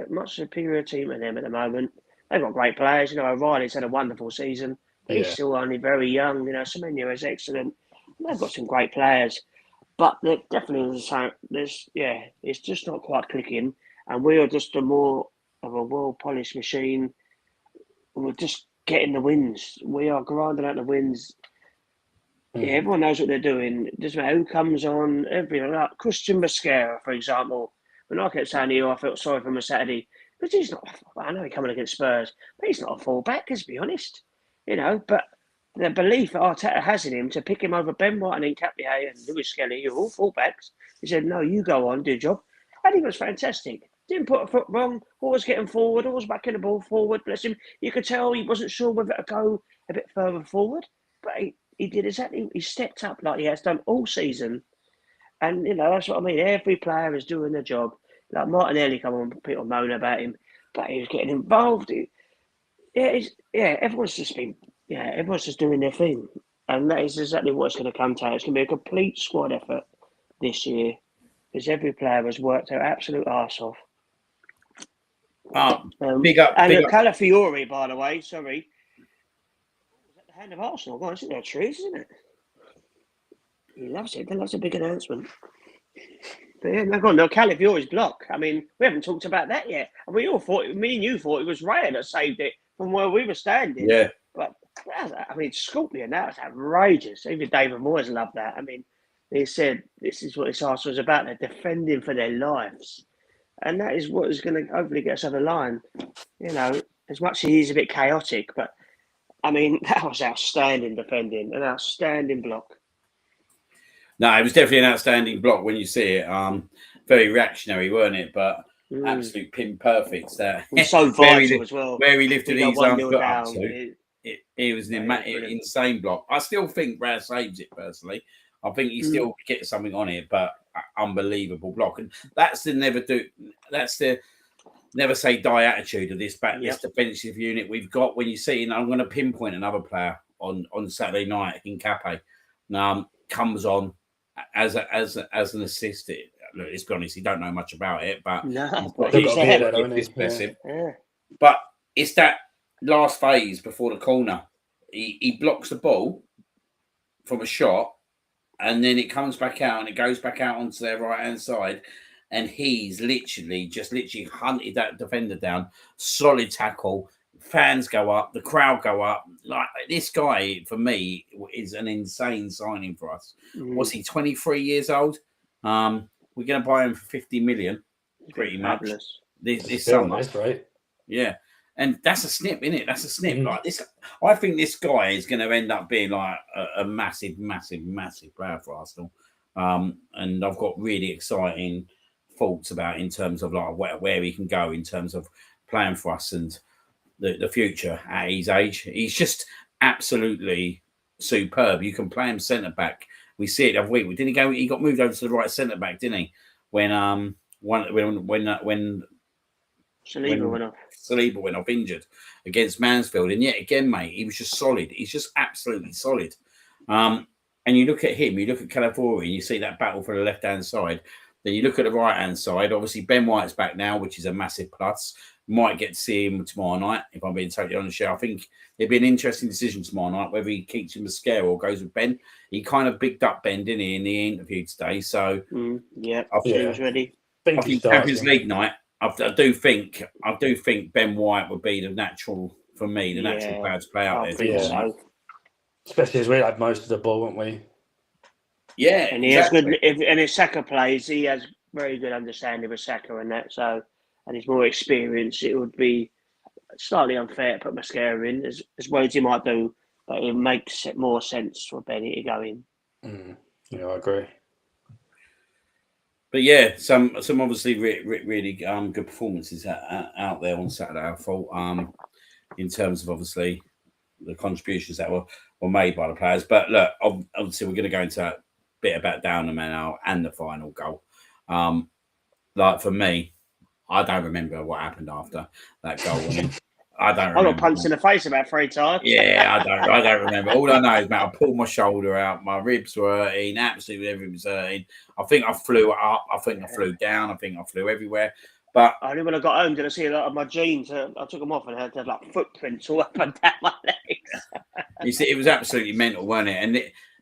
much superior team than them at the moment. They've got great players. O'Reilly's had a wonderful season, but he's still only very young. Semenyo is excellent. They've got some great players, but they're definitely it's just not quite clicking. And we are just a more of a well-polished machine. We're just getting the wins. We are grinding out the wins. Yeah, everyone knows what they're doing. It doesn't matter who comes on. Like Christian Mosquera, for example. When I kept saying to you, I felt sorry for him on Saturday. Because he's not, I know he's coming against Spurs, but he's not a full-back, let's be honest. But the belief that Arteta has in him to pick him over Ben White and Nketiah and Lewis Skelly, you're all full-backs. He said, no, you go on, do your job. And he was fantastic. Didn't put a foot wrong, always getting forward, always backing the ball forward. Bless him. You could tell he wasn't sure whether to go a bit further forward, but he did exactly, he stepped up like he has done all season. And, that's what I mean. Every player is doing their job. Like Martinelli, come on, people moan about him, but he was getting involved. Everyone's just doing their thing. And that is exactly what it's going to come to. It's going to be a complete squad effort this year because every player has worked their absolute arse off. Big up. Calafiori, by the way, sorry. Was at the hand of Arsenal? God, isn't that true, isn't it? He loves it. He loves a big announcement. But Calafiori's block. I mean, we haven't talked about that yet. And we all thought, me and you thought it was Raya that saved it from where we were standing. Yeah. But, Scorpion, that was outrageous. Even David Moyes loved that. I mean, he said, this is what this Arsenal is about. They're defending for their lives. And that is what is going to hopefully get us over the line. As much as he's a bit chaotic, but, I mean, that was outstanding defending, an outstanding block. No, it was definitely an outstanding block when you see it. Very reactionary, weren't it? But absolute pin perfect. That so vital as well. Where he lifted his foot up to. It was an insane block. I still think Brad saves it personally. I think he still gets something on it, but unbelievable block. And that's the never say die attitude of this defensive unit we've got. When you see, and I'm going to pinpoint another player on Saturday night in Cape. Comes on as an assist. Look, let's be honest, he don't know much about it, but he's impressive. But it's that last phase before the corner. He blocks the ball from a shot, and then it comes back out, and it goes back out onto their right hand side, and he's literally hunted that defender down. Solid tackle. Fans go up, the crowd go up. Like this guy, for me, is an insane signing for us. Was he 23 years old? We're going to buy him for 50 million, pretty much. This summer, that's right. Yeah, and that's a snip, isn't it? That's a snip. Like this, I think this guy is going to end up being like a massive player for Arsenal. And I've got really exciting thoughts about in terms of like where he can go in terms of playing for us and the future at his age. He's just absolutely superb. You can play him centre back. We see it every week. Didn't he go? He got moved over to the right centre back, didn't he? when Saliba went off injured against Mansfield, and yet again, mate, he was just solid. He's just absolutely solid. And you look at him, you look at Calafiori, and you see that battle for the left-hand side. Then you look at the right-hand side. Obviously, Ben White's back now, which is a massive plus. Might get to see him tomorrow night, if I'm being totally honest. I think it'd be an interesting decision tomorrow night, whether he keeps him a scare or goes with Ben. He kind of bigged up Ben, didn't he, in the interview today? So, yeah, he was ready. I think Champions League night, I do think Ben White would be the natural, for me, the natural player to play out there. I think so. Especially as we had most of the ball, wouldn't we? Yeah, and he has good. And if Saka plays, he has very good understanding of Saka and that. So, and he's more experienced. It would be slightly unfair to put Mascara in, as well as he might do, but it makes it more sense for Benny to go in. Yeah, I agree. But yeah, some obviously really good performances out there on Saturday. I thought, in terms of obviously the contributions that were made by the players. But look, obviously we're going to go into that bit about Dowman now and the final goal. Like for me, I don't remember what happened after that goal. I don't remember. I got punched in the face about 3 times. Yeah, I don't remember. All I know is, mate, I pulled my shoulder out. My ribs were hurting. Absolutely everything was hurting. I think I flew up. I think I flew down. I think I flew everywhere. But only when I got home did I see a lot of my jeans. I took them off and I had like footprints all up and down my legs. You see, it was absolutely mental, wasn't it? And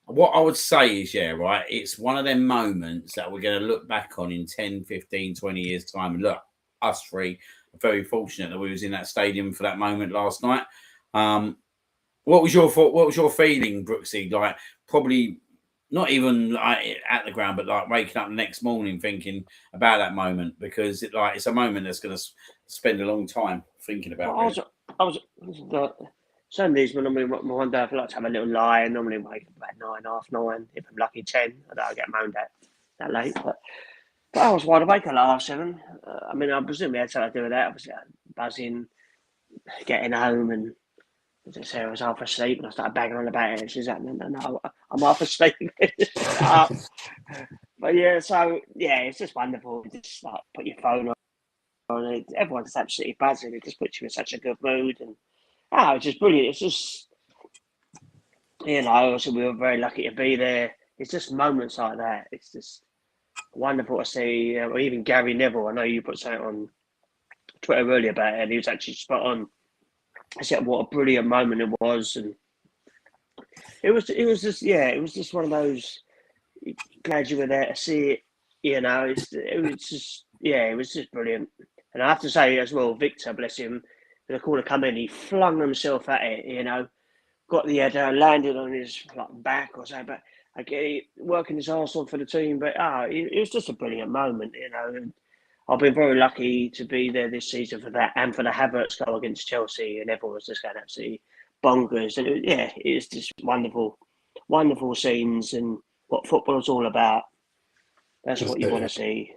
what I would say is, right, it's one of them moments that we're going to look back on in 10, 15, 20 years' time. And look, us three are very fortunate that we was in that stadium for that moment last night. What was your feeling, Brooksy? Like, probably not even like at the ground, but like waking up the next morning thinking about that moment, because it's a moment that's going to spend a long time thinking about. Well, I was Sundays when normally one day I like to have a little lie, and normally wake up about 9, half 9, if I'm lucky 10. I don't get moaned at that late, but I was wide awake at 7:30. I mean, I presume we had something to do with that. Obviously, buzzing, getting home, and as I say, I was half asleep, and I started banging on about it. She's like, no, I'm half asleep. But yeah, so yeah, it's just wonderful. Just like put your phone on it. Everyone's absolutely buzzing. It just puts you in such a good mood, and it's just brilliant. It's just, also we were very lucky to be there. It's just moments like that. It's just wonderful to see. Or even Gary Neville, I know you put something on Twitter earlier about it, and he was actually spot on. I said what a brilliant moment it was, and it was just one of those. Glad you were there to see it. It was just brilliant. And I have to say as well, Viktor, bless him, the corner come in, he flung himself at it. Got the header, landed on his back or so, but working his arse off for the team. But it was just a brilliant moment, And I've been very lucky to be there this season for that, and for the Havertz goal against Chelsea, and everyone was just going absolutely bonkers. And it's just wonderful, wonderful scenes, and what football's all about. That's what you want to see.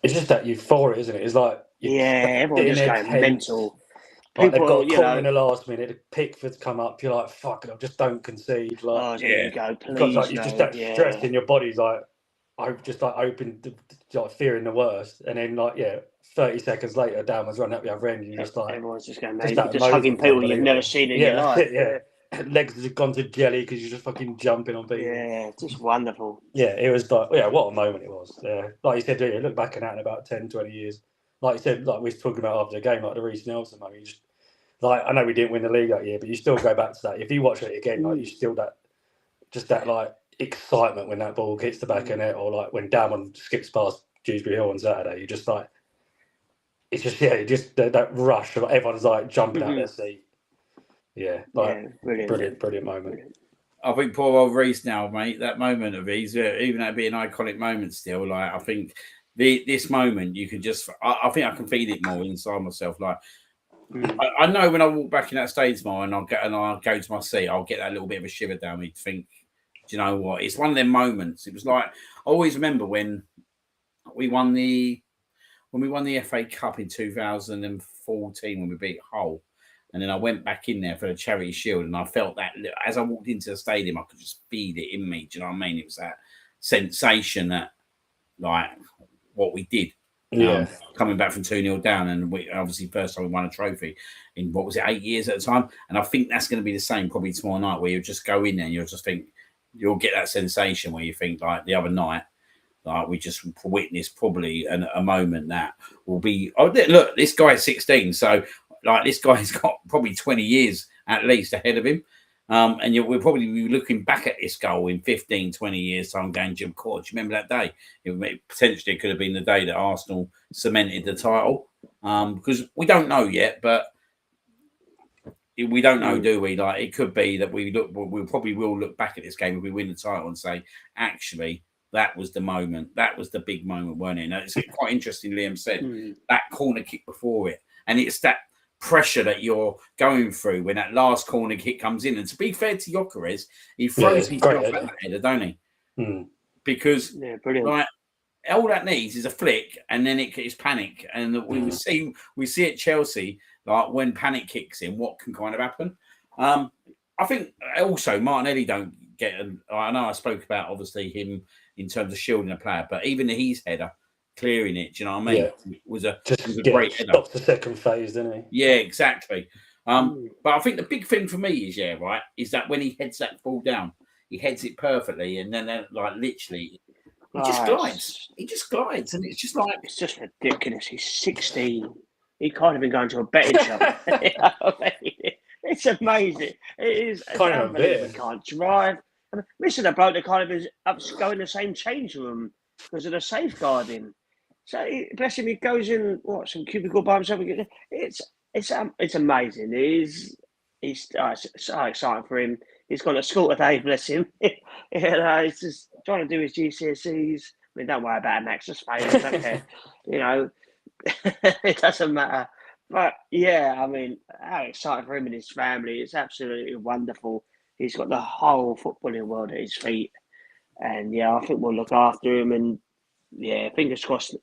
It's just that euphoria, isn't it? It's like everyone just going mental. Like they've got a call in the last minute. Pickford's come up. You're like, fuck it, just don't concede. Like, there you go, please. You've just that stress in your body's like, I've just opened, fearing the worst, and then 30 seconds later, Dowman's running up the other end, and you're just like, everyone's just going, just hugging people you've never seen in your life. Legs have gone to jelly because you're just fucking jumping on people. Yeah, just wonderful. Yeah, it was what a moment it was. Yeah, like you said, look back at that in about 10, 20 years. Like you said, like we were talking about after the game, like the Reece Nelson moment. You just, I know we didn't win the league that year, but you still go back to that. If you watch it again, you still that excitement when that ball hits the back of net, or when Dowman skips past Dewsbury Hill on Saturday. You just it's just that rush of everyone's jumping out their seat. Yeah, brilliant moment. I think poor old Reece now, mate. That moment of his, even that be an iconic moment still. I think this moment you can just. I think I can feel it more inside myself. I know when I walk back in that stadium tomorrow and I go to my seat, I'll get that little bit of a shiver down me to think, do you know what? It's one of them moments. It was I always remember when we won the FA Cup in 2014 when we beat Hull. And then I went back in there for the Charity Shield, and I felt that as I walked into the stadium, I could just feel it in me. Do you know what I mean? It was that sensation that like what we did. Coming back from 2-0 down, and we obviously first time we won a trophy in what was it 8 years at the time, and I think that's going to be the same probably tomorrow night, where you just go in there and you'll just think you'll get that sensation where you think like the other night, like we just witnessed probably a moment that will be. Oh look, this guy's 16, so like this guy's got probably 20 years at least ahead of him. And we'll probably be looking back at this goal in 15, 20 years' time going, Jim Court, do you remember that day? Potentially could have been the day that Arsenal cemented the title. Because we don't know yet, but we don't know, do we? Like, it could be that we probably will look back at this game if we win the title and say, actually, that was the moment. That was the big moment, weren't it? Now, it's quite interesting, Liam said, that corner kick before it. And it's that pressure that you're going through when that last corner kick comes in. And to be fair to Gyökeres, he throws himself at that header, don't he? Because like all that needs is a flick, and then it is panic. And we see at Chelsea, like when panic kicks in, what can kind of happen. I think also Martinelli don't get. I know I spoke about obviously him in terms of shielding a player, but even his header. Clearing it, do you know what I mean? Yeah. was a great header. Stops the second phase, didn't he? Yeah, exactly. But I think the big thing for me is that when he heads that ball down, he heads it perfectly, and then like literally, he just glides. He just glides, and it's just like it's just ridiculous. He's 16. He can't even go into a betting shop. It's amazing. It is kind of unbelievable. He can't drive. I mean, listen, the bloke that kind of is go in the same change room because of the safeguarding. So bless him, he goes in some cubicle by himself. It's amazing. It's so exciting for him. He's got a school today, bless him. He's just trying to do his GCSEs. I mean, don't worry about it, Max. Just fail. I don't care. It doesn't matter. But yeah, I mean, how exciting for him and his family. It's absolutely wonderful. He's got the whole footballing world at his feet. And yeah, I think we'll look after him. And yeah, fingers crossed,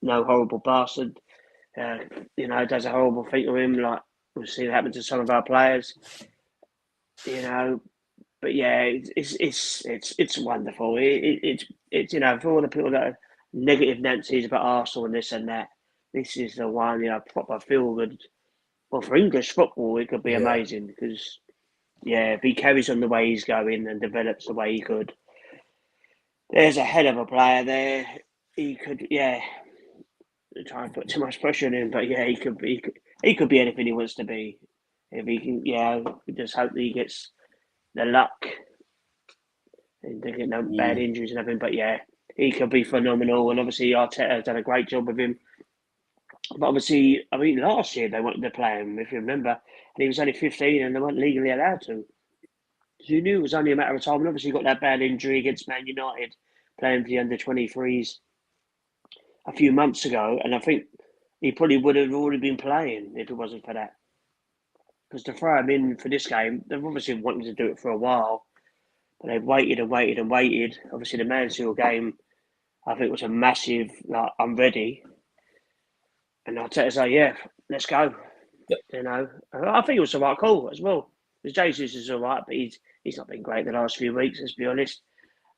no horrible bastard, does a horrible thing to him. Like we've seen happen to some of our players, But yeah, it's wonderful. It's for all the people that are negative Nancy's about Arsenal and this and that. This is the one, proper feel good. Well, for English football, it could be amazing because, if he carries on the way he's going and develops the way he could, there's a hell of a player there. He could, try and put too much pressure on him, but he could be anything he wants to be. If he can, we just hope that he gets the luck and they get no bad injuries and everything. But he could be phenomenal. And obviously, Arteta has done a great job with him. But obviously, I mean, last year they wanted to play him, if you remember, and he was only 15 and they weren't legally allowed to. So you knew it was only a matter of time. And obviously, he got that bad injury against Man United, playing for the under-23s a few months ago. And I think he probably would have already been playing if it wasn't for that. Because to throw him in for this game, they've obviously wanted to do it for a while. But they've waited and waited and waited. Obviously, the Mansfield game, I think, was a massive, I'm ready. And Arteta's like, let's go. I think it was the right call as well. Because Jesus is all right, but he's not been great the last few weeks, let's be honest.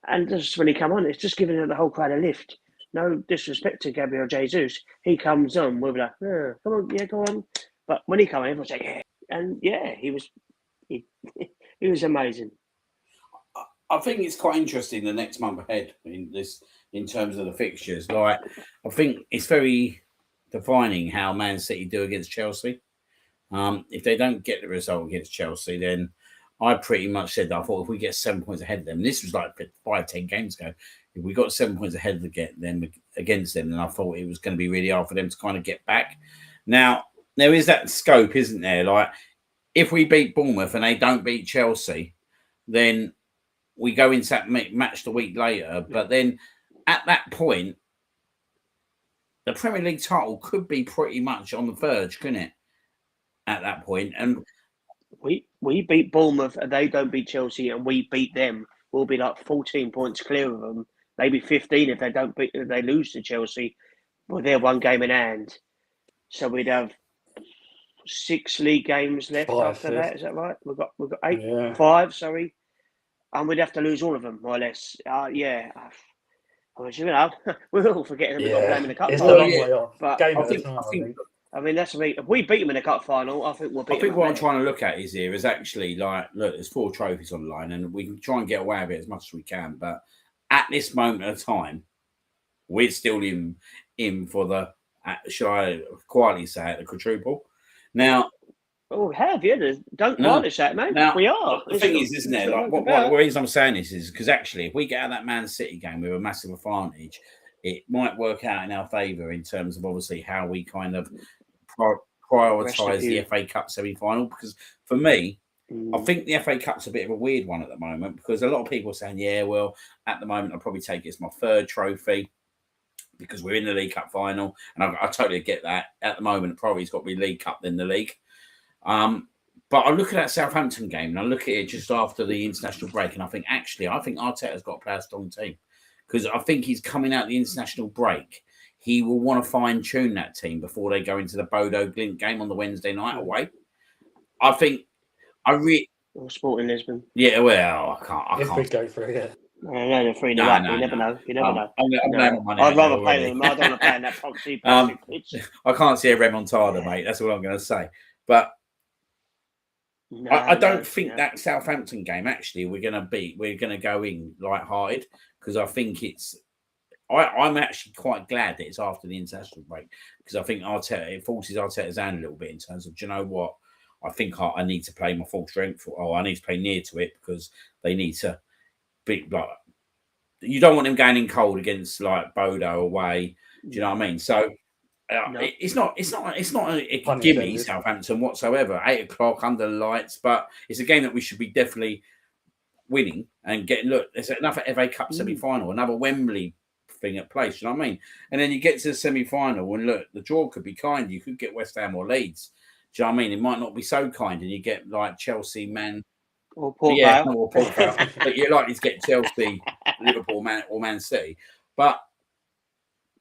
And just when he come on, it's just giving the whole crowd a lift. No disrespect to Gabriel Jesus. He comes on, we'll be like, come on, go on. But when he came on, everyone's like, And he was amazing. I think it's quite interesting the next month ahead in terms of the fixtures. Like, I think it's very defining how Man City do against Chelsea. If they don't get the result against Chelsea, then I pretty much said that I thought if we get 7 points ahead of them, and this was like 5-10 games ago, if we got 7 points ahead of them against them, then I thought it was going to be really hard for them to kind of get back. Now, there is that scope, isn't there? Like, if we beat Bournemouth and they don't beat Chelsea, then we go into that match the week later. But then at that point, the Premier League title could be pretty much on the verge, couldn't it? At that point. And we beat Bournemouth and they don't beat Chelsea and we beat them. We'll be like 14 points clear of them, maybe 15 if they lose to Chelsea. Well, they're one game in hand. So we'd have 6 league games left after that. Is that right? We've got 8, 5. Sorry, and we'd have to lose all of them more or less. I mean, we're all forgetting that we've got to play them in the cup It's a final. long way off. But Game I at a think, time, I think, I mean, that's if we beat them in the cup final, I think we'll beat I think them. what I'm trying to look at is actually like, look, there's 4 trophies on the line, and we can try and get away with it as much as we can. But at this moment of time, we're still in for the, should I quietly say it, the quadruple. Now, Oh, we have, yeah. Don't No. polish that, mate. now We are. the thing is, isn't it? Like, the reason I'm saying this is because actually, if we get out that Man City game with a massive advantage, it might work out in our favour in terms of obviously how we kind of prioritise the FA Cup semi-final. Because for me, I think the FA Cup's a bit of a weird one at the moment because a lot of people are saying, yeah, well, at the moment, I'll probably take it as my 3rd trophy because we're in the League Cup final. And I totally get that. At the moment, probably it's got to be League Cup, then the league. But I look at that Southampton game and I look at it just after the international break and I think Arteta's got to play a strong team because I think he's coming out the international break. He will want to fine-tune that team before they go into the Bodo Glint game on the Wednesday night away. I think or Sporting Lisbon. Yeah, well, I can't. If we go through, yeah. I know they're 3-0 No, up. no, You never know. You never know. I'd rather play them. I don't want to play in that proxy pitch. I can't see a remontada, mate. That's what I'm going to say. But I don't think that Southampton game actually we're going to go in light-hearted because I think it's. I'm actually quite glad that it's after the international break because I think it forces Arteta's hand a little bit in terms of, do you know what? I think I need to play my full strength, or I need to play near to it because they need to be like. You don't want them going in cold against like Bodo away. Do you know what I mean? So no. it's not a gimme Southampton whatsoever. 8:00 under the lights, but it's a game that we should be definitely winning and getting. Look, there's another FA Cup semi-final, another Wembley thing at place. You know what I mean? And then you get to the semi-final, and look, the draw could be kind. You could get West Ham or Leeds. Do you know what I mean? It might not be so kind, and you get like Chelsea, Man. Or Port Vale. Or Port Vale. But you're likely to get Chelsea, Liverpool, Man City. But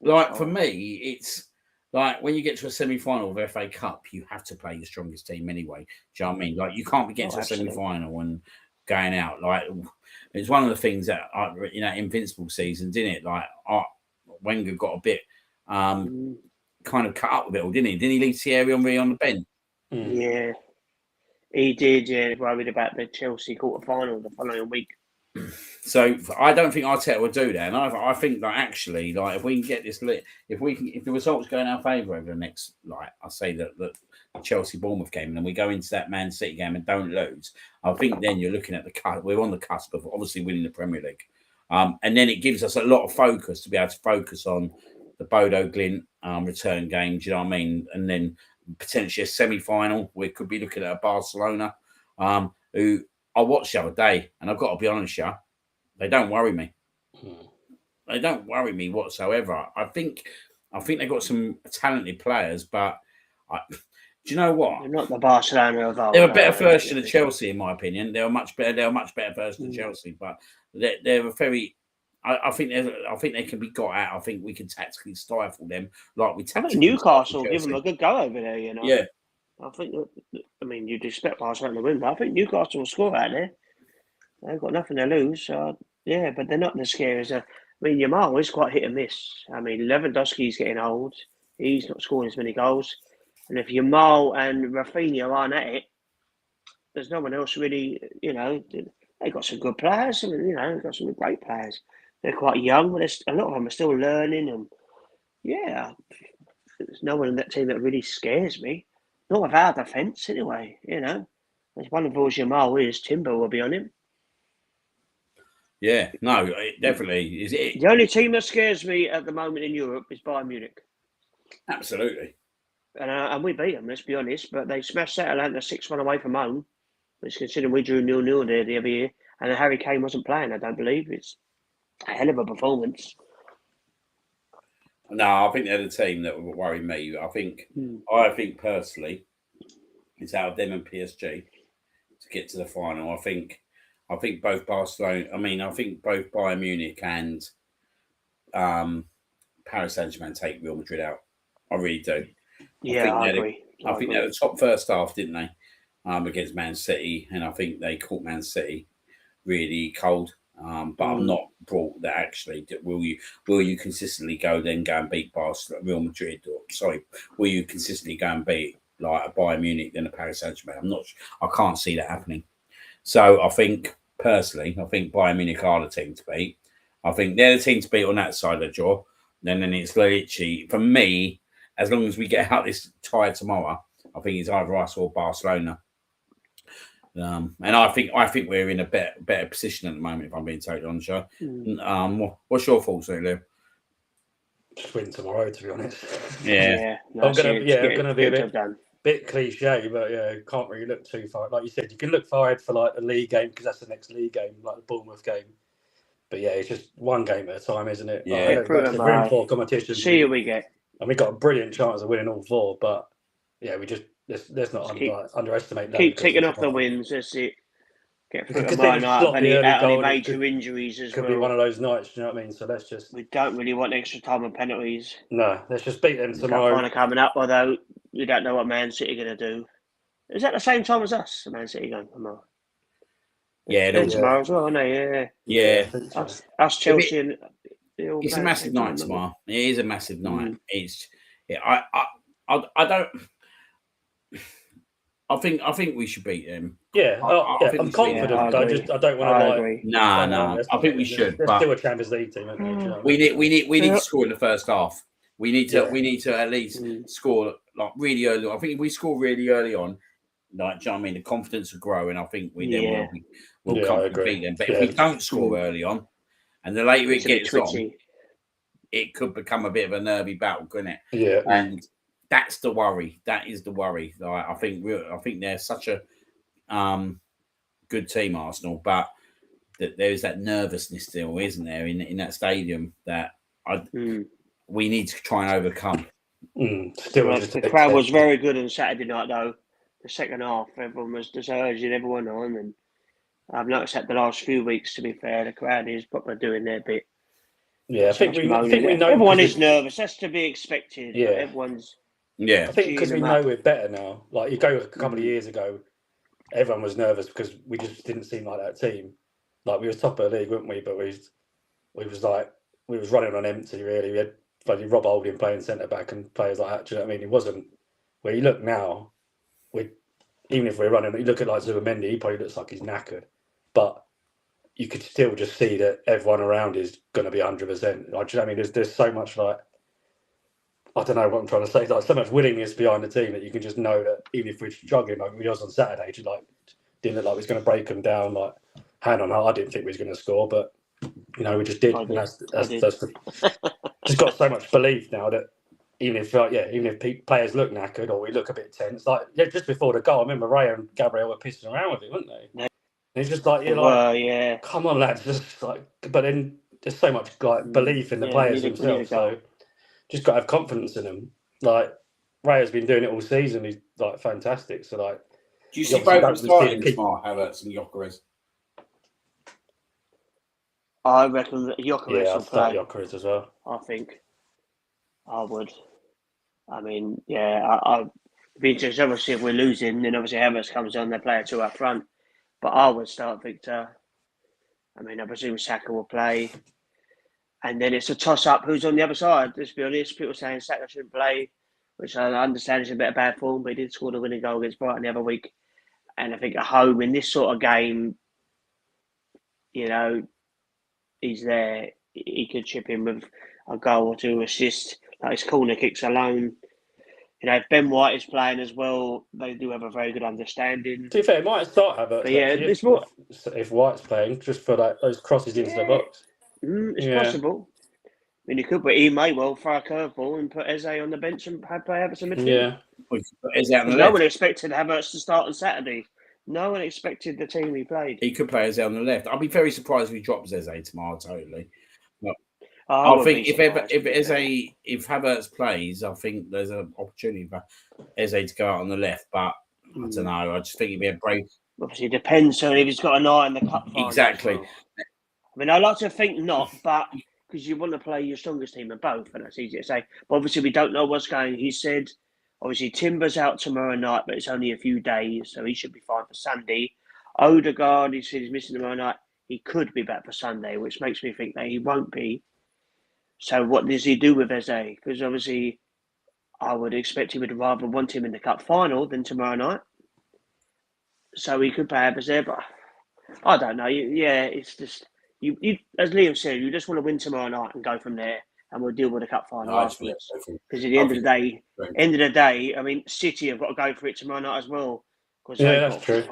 like for me, it's like when you get to a semi-final of FA Cup, you have to play your strongest team anyway. Do you know what I mean? Like you can't be getting to a semi-final and going out. Like it's one of the things that Invincible season, didn't it? Like Wenger got a bit kind of cut up with it all, didn't he? Didn't he leave Thierry Henry on the bench? Yeah. He did, yeah. Worried about the Chelsea quarter-final the following week. So I don't think Arteta will do that, and I think that actually, like, if we can get this lit, if the results go in our favour over the next, like, I say that the Chelsea Bournemouth game, and then we go into that Man City game and don't lose, I think then you're looking at we're on the cusp of obviously winning the Premier League, and then it gives us a lot of focus to be able to focus on the Bodo Glint return game. Do you know what I mean? And then potentially a semi-final. We could be looking at a Barcelona, who I watched the other day, and I've got to be honest, they don't worry me. They don't worry me whatsoever. I think they've got some talented players, but do you know what? They're not the Barcelona of old. They're a better version of Chelsea, in my opinion. They're a much better version of Chelsea, but they're a very. I think they can be got out. I think we can tactically stifle them, like we tactically. Newcastle give them a good go over there, you know. Yeah, I think. I mean, you'd expect Barcelona to win, but I think Newcastle will score out there. They've got nothing to lose. Yeah, but they're not as scary as. I mean, Yamal is quite hit and miss. I mean, Lewandowski's getting old. He's not scoring as many goals, and if Yamal and Rafinha aren't at it, there's no one else really. You know, they've got some good players. I mean, they've got some great players. They're quite young, but a lot of them are still learning. And yeah, there's no one in that team that really scares me. Not with our defence, anyway. As one of those Yamal is, Timber will be on him. Yeah, no, it definitely is. The only team that scares me at the moment in Europe is Bayern Munich. Absolutely. And we beat them, let's be honest. But they smashed Atalanta 6-1 away from home. Which, considering we drew 0-0 there the other year, and Harry Kane wasn't playing, I don't believe. It's a hell of a performance. No, I think they're the team that would worry me. I think personally, it's out of them and PSG to get to the final. I think both Barcelona. I mean, I think both Bayern Munich and Paris Saint-Germain take Real Madrid out. I really do. I agree. I think they were the top first half, didn't they? Against Man City, and I think they caught Man City really cold. But I'm not brought that actually. Will you consistently go and beat Barcelona, Real Madrid, will you consistently go and beat like a Bayern Munich then a Paris Saint-Germain? I'm not. I can't see that happening. So I think personally, Bayern Munich are the team to beat. I think they're the team to beat on that side of the draw. Then it's literally for me. As long as we get out this tie tomorrow, I think it's either us or Barcelona. And I think we're in a better position at the moment. If I'm being totally honest, what's your thoughts, Lou? Just win tomorrow, to be honest. Yeah, I'm gonna be a bit cliche, but can't really look too far. Like you said, you can look far ahead for like the league game because that's the next league game, like the Bournemouth game. But it's just one game at a time, isn't it? Yeah, like, we're in 4 competitions. See who we get. And we got a brilliant chance of winning all 4, but we just let's not underestimate that. Keep ticking off the wins. That's it. Get through tomorrow night. Any major injuries as well. Could be one of those nights. Do you know what I mean? So let's just. We don't really want extra time and penalties. No, let's just beat them tomorrow. Kind of coming up, although we don't know what Man City are going to do. Is that the same time as us? Man City going tomorrow. Yeah, tomorrow as well, aren't they? Yeah. Us Chelsea and. It's a massive night tomorrow. It is a massive night. It's. I don't. I think we should beat them. I'm confident. I don't want to No. I think we should. They're still a Champions League team, aren't they? You know we need to score in the first half. We need to at least score like really early. I think if we score really early on, like, do you know what I mean? The confidence will grow, and I think we'll beat them. But if we don't score early on, and the later it gets on, it could become a bit of a nervy battle, couldn't it? Yeah. And that's the worry. That is the worry. Like, I think they're such a good team, Arsenal, but there's that nervousness still, isn't there, in that stadium that we need to try and overcome. The crowd was very good on Saturday night, though. The second half, everyone was just urging everyone on, and I've noticed that the last few weeks, to be fair, the crowd is probably doing their bit. Yeah, I think we know. Everyone is nervous. That's to be expected. Yeah, everyone's. Yeah, I think because we know we're better now. Like, you go a couple of years ago, everyone was nervous because we just didn't seem like that team. Like, we were top of the league, weren't we? But we was running on empty. Really, we had bloody Rob Holding playing centre back and players like that. Do you know what I mean? It wasn't. Where you look now, even if we're running, you look at like Zubimendi, he probably looks like he's knackered, but you could still just see that everyone around is going to be 100%. Like, do you know what I mean? There's so much, like, I don't know what I'm trying to say, like, so much willingness behind the team that you can just know that even if we're struggling, like we was on Saturday, just like didn't look like we was going to break them down, like hand on heart. I didn't think we was going to score, but we just did. Just got so much belief now that even if players look knackered or we look a bit tense, like just before the goal, I remember Ray and Gabriel were pissing around with it, weren't they? Yeah. And it's just like come on, lads, just like. But then there's so much like belief in the players themselves, so just got to have confidence in them. Like, Ray has been doing it all season. He's like fantastic. So like, do you see both of them starting tomorrow, Havertz and Gyökeres? I reckon that Gyökeres will play. Gyökeres as well. I think I would. I mean, I'd be interested. Obviously, if we're losing, then obviously Havertz comes on. They play 2 up front, but I would start Viktor. I mean, I presume Saka will play. And then it's a toss-up. Who's on the other side? Let's be honest. People saying Saka shouldn't play, which I understand is a bit of bad form, but he did score the winning goal against Brighton the other week. And I think at home, in this sort of game, he's there. He could chip in with a goal or 2 assists. Like his corner kicks alone. If Ben White is playing as well, they do have a very good understanding. To be fair, it might start Havertz. It's more if White's playing, just for like those crosses into the box. It's possible. I mean, he may well throw a curveball and put Eze on the bench and play Havertz in midfield. Yeah. No one expected Havertz to start on Saturday. No one expected the team he played. He could play Eze on the left. I'll be very surprised if he drops Eze tomorrow. Totally. I think if Havertz plays, I think there's an opportunity for Eze to go out on the left. But I don't know. I just think he'd be a brave. Obviously, it depends on if he's got an eye in the cup final. Exactly. Well. I mean, I like to think not, but because you want to play your strongest team in both, and that's easy to say. But obviously, we don't know what's going. He said, obviously, Timber's out tomorrow night, but it's only a few days, so he should be fine for Sunday. Odegaard, he said he's missing tomorrow night. he could be back for Sunday, which makes me think that he won't be. So what does he do with Eze? Because obviously, I would expect he would rather want him in the cup final than tomorrow night. So he could play Eze, but I don't know. It's just you. As Liam said, you just want to win tomorrow night and go from there, and we'll deal with the cup final afterwards. Because at the end of the day, I mean, City have got to go for it tomorrow night as well. Because that's true.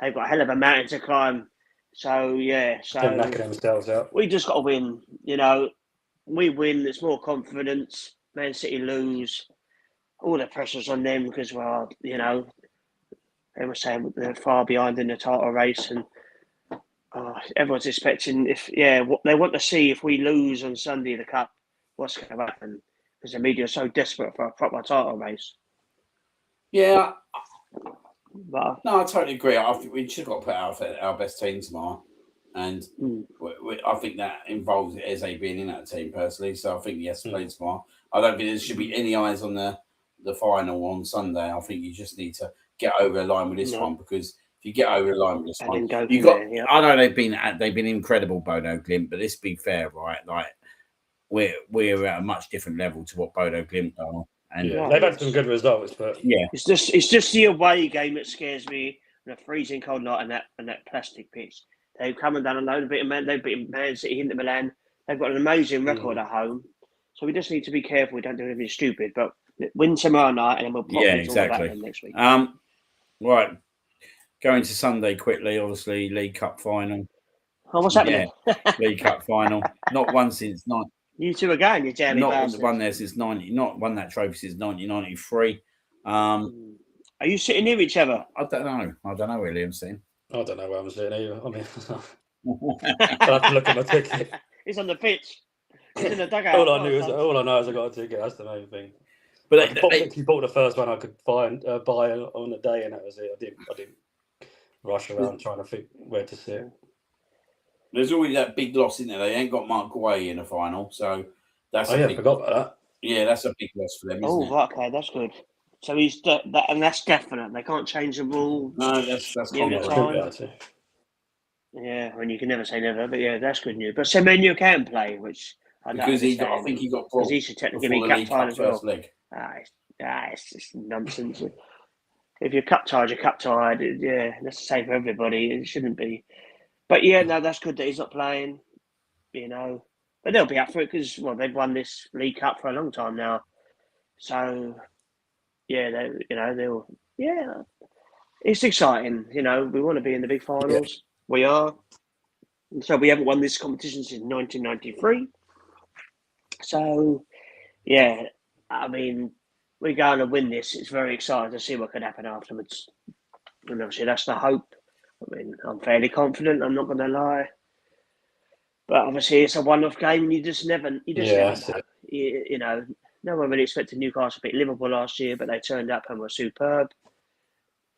They've got a hell of a mountain to climb. So they're knacking themselves out. We just got to win. We win. There's more confidence. Man City lose. All the pressure's on them because, they were saying they're far behind in the title race, and everyone's expecting what they want to see if we lose on Sunday the cup, what's going to happen? Because the media are so desperate for a proper title race. Yeah, but no, I totally agree. I think we should got to put out our best team tomorrow, and I think that involves Eze being in that team personally. So I think he has to play tomorrow. I don't think there should be any eyes on the final on Sunday. I think you just need to get over the line with this one, because if you get over the line with this one, you got. I know they've been incredible, Bodo Glimt, but let's be fair, right? Like we're at a much different level to what Bodo Glimt are. And they've had some good results, but it's just the away game that scares me. On a freezing cold night and that plastic pitch, they've come and done a load of it. They've beaten Man City, Inter Milan. They've got an amazing record at home, so we just need to be careful we don't do anything stupid. But win tomorrow night, and then we'll probably talk about them next week. Right, going to Sunday quickly. Obviously, League Cup final. Oh, what's happening? League Cup final. Not one since You two again, you jammy bastards. Not won there since Not won that trophy since 1993. Are you sitting near each other? I don't know where Liam's sitting. I don't know where I'm sitting either. I mean, I'll have to look at my ticket. He's on the pitch. He's in the dugout. All I know is I got a ticket. That's the main thing. But I bought the first one I could buy on the day, and that was it. I didn't rush around trying to think where to sit. There's always that big loss in there. They ain't got Mark Guay in the final, so that's. Forgot about that. Yeah, that's a big loss for them. Isn't it? Right, okay, that's good. So he's and that's definite. They can't change the rules. No, that's time. Yeah, and you can never say never, but that's good news. But Semenyo can play, which I think he got brought. He should technically be cup tied as well. It's just nonsense. If you're cup tied, you're cup tied. That's the same for everybody. It shouldn't be. But that's good that he's not playing. But they'll be up for it because they've won this League Cup for a long time now. So they'll it's exciting. We want to be in the big finals. Yeah. We are. So we haven't won this competition since 1993. So I mean, we're going to win this. It's very exciting to see what could happen afterwards. And obviously that's the hope. I mean, I'm fairly confident. I'm not going to lie. But obviously, it's a one-off game, and you just never know. No one really expected Newcastle to beat Liverpool last year, but they turned up and were superb.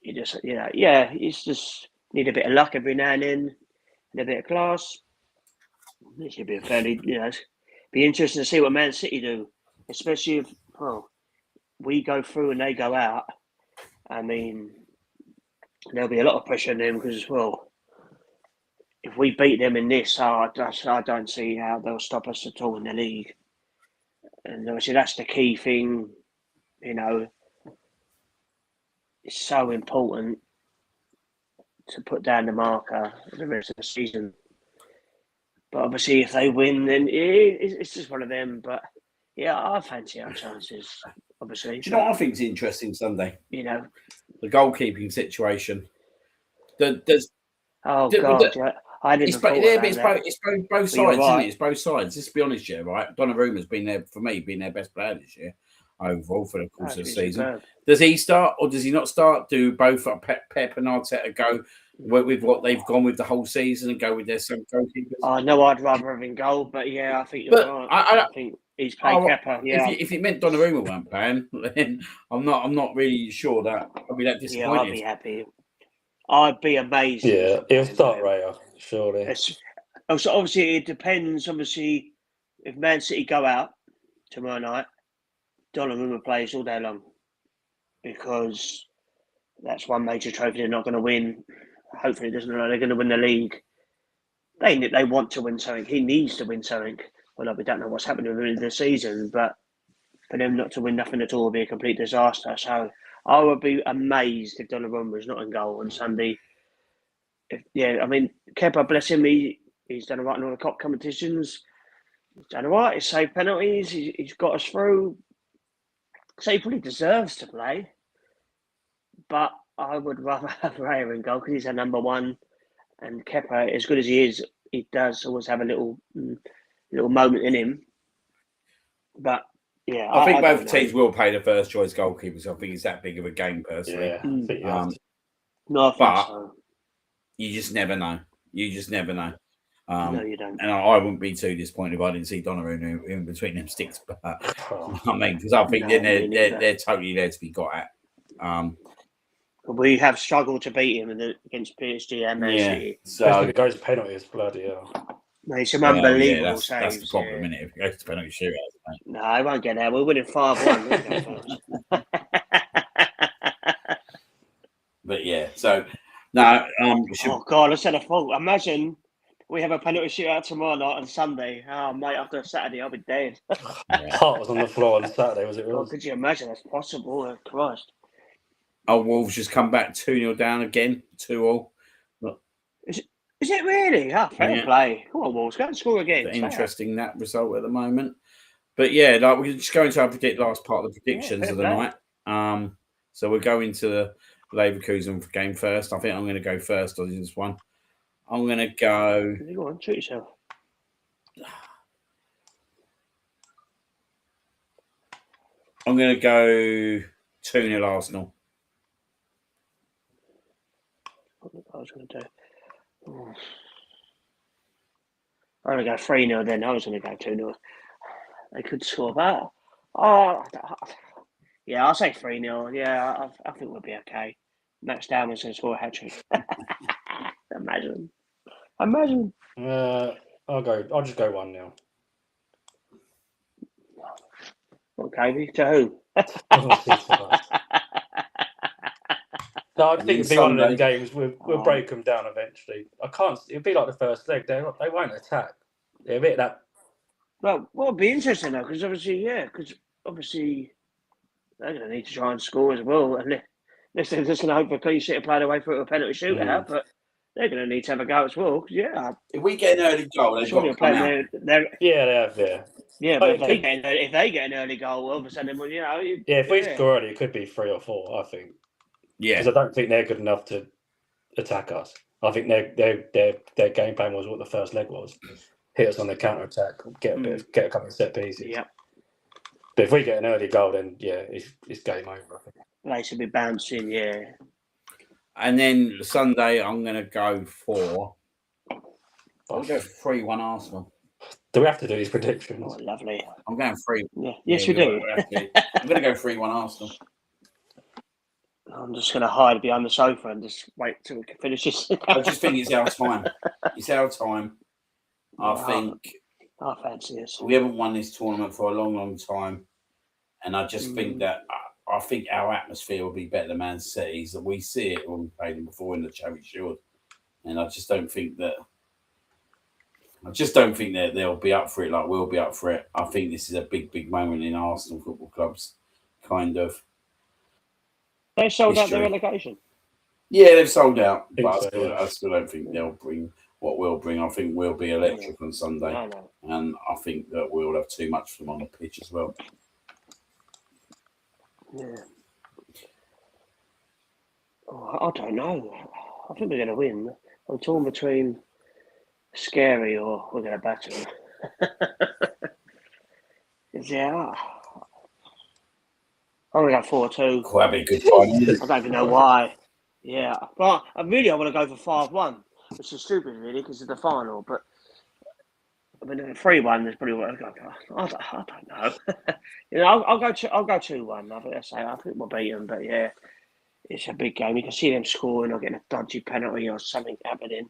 It's just need a bit of luck every now and then, and a bit of class. It should be a fairly, be interesting to see what Man City do, especially if we go through and they go out. I mean, there'll be a lot of pressure on them because, if we beat them in this, I don't see how they'll stop us at all in the league. And obviously that's the key thing, It's so important to put down the marker for the rest of the season. But obviously if they win, then it's just one of them. But I fancy our chances, obviously. Do you know what I think is interesting Sunday? The goalkeeping situation. I didn't. It's both sides, isn't it? It's both sides. Let's be honest here, right? Donnarumma's been their best player this year overall for the course of the season. Superb. Does he start or does he not start? Do both Pep and Arteta go with what they've gone with the whole season and go with their sub goalkeepers? I know I'd rather have him goal, but I think you're right. I think he's played Kepa. Yeah. If it meant Donnarumma weren't playing, then I'm not really sure that I'd be that disappointed. Yeah, I'd be happy. I'd be amazed. Yeah, he'll start Raya, surely. So obviously, it depends. Obviously, if Man City go out tomorrow night, Donnarumma plays all day long because that's one major trophy they're not going to win. Hopefully, it doesn't look like they're going to win the league. they want to win something. He needs to win something. Well, we don't know what's happening with him in the season, but for them not to win nothing at all would be a complete disaster. So I would be amazed if Donnarumma was not in goal on Sunday. I mean, Kepa, bless him, he's done all right in all the cup competitions. He's done all right. He's saved penalties. He's got us through. So he probably deserves to play. But I would rather have Raya in goal because he's our number one. And Kepa, as good as he is, he does always have a little moment in him. But yeah, I think both teams will play the first choice goalkeepers. I think it's that big of a game, personally. Yeah, I think you have to. No, I think but so. You just never know. You just never know. No, you don't. And I wouldn't be too disappointed if I didn't see Donnarumma in between them sticks. But I mean, because I think they're totally there to be got at. We have struggled to beat him against PSG and Man City. So it goes to penalties, bloody hell. Mate, some unbelievable that's saves. the problem, isn't it? If it goes to penalty shootouts, mate. No, I won't get there. We're winning 5-1. But yeah, so no. Oh God, I said a fault. Imagine we have a penalty shootout tomorrow night on Sunday. Oh mate, after Saturday, I'll be dead. Heart was on the floor on Saturday, was it? Oh, could you imagine? That's possible. Oh, Christ. Oh, Wolves just come back 2-0 down again, 2-2. Is it really? Oh, fair play. Come on, Wolves, go and score again. Interesting that result at the moment. But yeah, like we're just going to our last part of the predictions of the night. So we're going to the Leverkusen game first. I think I'm going to go first on this one. I'm going to go. Go on, treat yourself. I'm going to go 2-0 Arsenal. What I was going to do. Oh. I'm going to go 3-0 then. I was going to go 2-0. They could score that. Oh, yeah, I'll say 3-0. Yeah, I think we'll be okay. Max Dowman's going to score a hat-trick. Imagine. I'll just go 1-0. Okay, to who? No, I think it'd be one of them games. We'll break them down eventually. It'll be like the first leg. They won't attack. They're a bit that. Well, it'll be interesting though, because obviously they're going to need to try and score as well. And they're just going to hope for a clean sheet and play away for a penalty shootout, but they're going to need to have a go as well. If we get an early goal, they've got to come out. Yeah, they have. Yeah, but if they get an early goal, all of a sudden, if we score early, it could be 3 or 4. I think. Yeah, because I don't think they're good enough to attack us. I think their game plan was what the first leg was: hit us on the counter attack, get a couple of set pieces. Yeah. But if we get an early goal, then it's game over. I think. They should be bouncing, yeah. And then Sunday, I'm going to go for. I'll go 3-1 Arsenal. Do we have to do these predictions? Oh, lovely. I'm going 3. Yeah. Yes, we do. I'm going to go 3-1 Arsenal. I'm just going to hide behind the sofa and just wait till we can finish this. I just think it's our time. It's our time. I fancy this. We haven't won this tournament for a long, long time. And I just think that I think our atmosphere will be better than Man City's. That we see it when we played them before in the Charity Shield. And I just don't think that they'll be up for it like we'll be up for it. I think this is a big, big moment in Arsenal Football Club's kind of. They sold out their relegation. Yeah, they've sold out. But I still don't think they'll bring what we'll bring. I think we'll be electric on Sunday. No. And I think that we'll have too much for them on the pitch as well. Yeah. Oh, I don't know. I think we're going to win. I'm torn between scary or we're going to batter them. Yeah. I'm going to go 4-2. Quite a good time. I don't even know why. Yeah. But I want to go for 5-1, which is stupid, really, because it's the final. But I mean, 3-1 is probably what I'll go for. I don't know. I'll go 2-1. I think we'll beat them. But yeah, it's a big game. You can see them scoring or getting a dodgy penalty or something happening.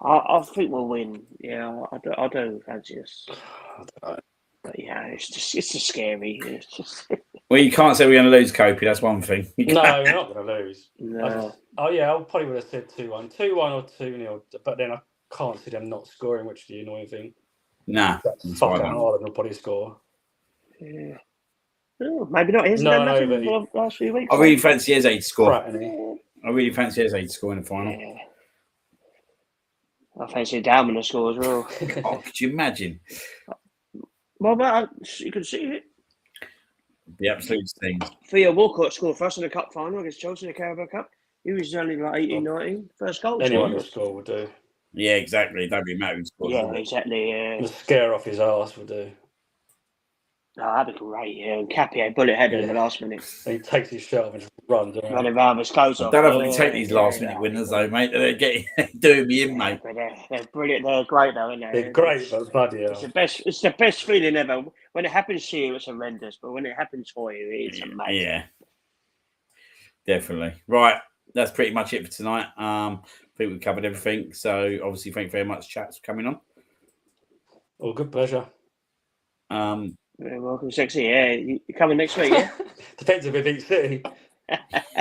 I think we'll win. Yeah, I do fancy us. But yeah, it's just scary. It's just. Well, you can't say we're going to lose, Kopi. That's one thing. No, we're not going to lose. No. I probably would have said 2-1. 2-1 or 2-0. But then can't see them not scoring, which is the annoying thing. Nah, That's fucking Haaland will probably score. Yeah. Oh, maybe not. Isn't No, that but for the last few weeks? I really fancy Eze to score. Crap, isn't he? I really fancy Eze to score in the final. Yeah. I fancy Dowman to score as well. Oh, could you imagine? Well, but you can see it. The absolute thing. Theo Walcott scored for us in the cup final against Chelsea in the Carabao Cup. He was only like 18, 19. First goal Anyone scored. who score will do. Yeah, exactly. Don't really matter who scores. Yeah, exactly. Yeah. The scare off his arse will do. Oh, that'd be great. Yeah, and Cappy bullet header in the last minute. And he takes his shirt off and just runs around. Running around with his clothes I off. don't know if we can take these last minute winners though, mate. They're doing me in, mate. But they're brilliant. They're great though, aren't they? They're great, but bloody hell. It's the best feeling ever. When it happens to you, it's horrendous. But when it happens for you, it's amazing. Yeah, definitely. Right, that's pretty much it for tonight. I think we covered everything. So obviously, thank you very much, chats, for coming on. Oh, good pleasure. You're welcome, Sexy. Yeah, you coming next week, yeah? Depends if we beat City.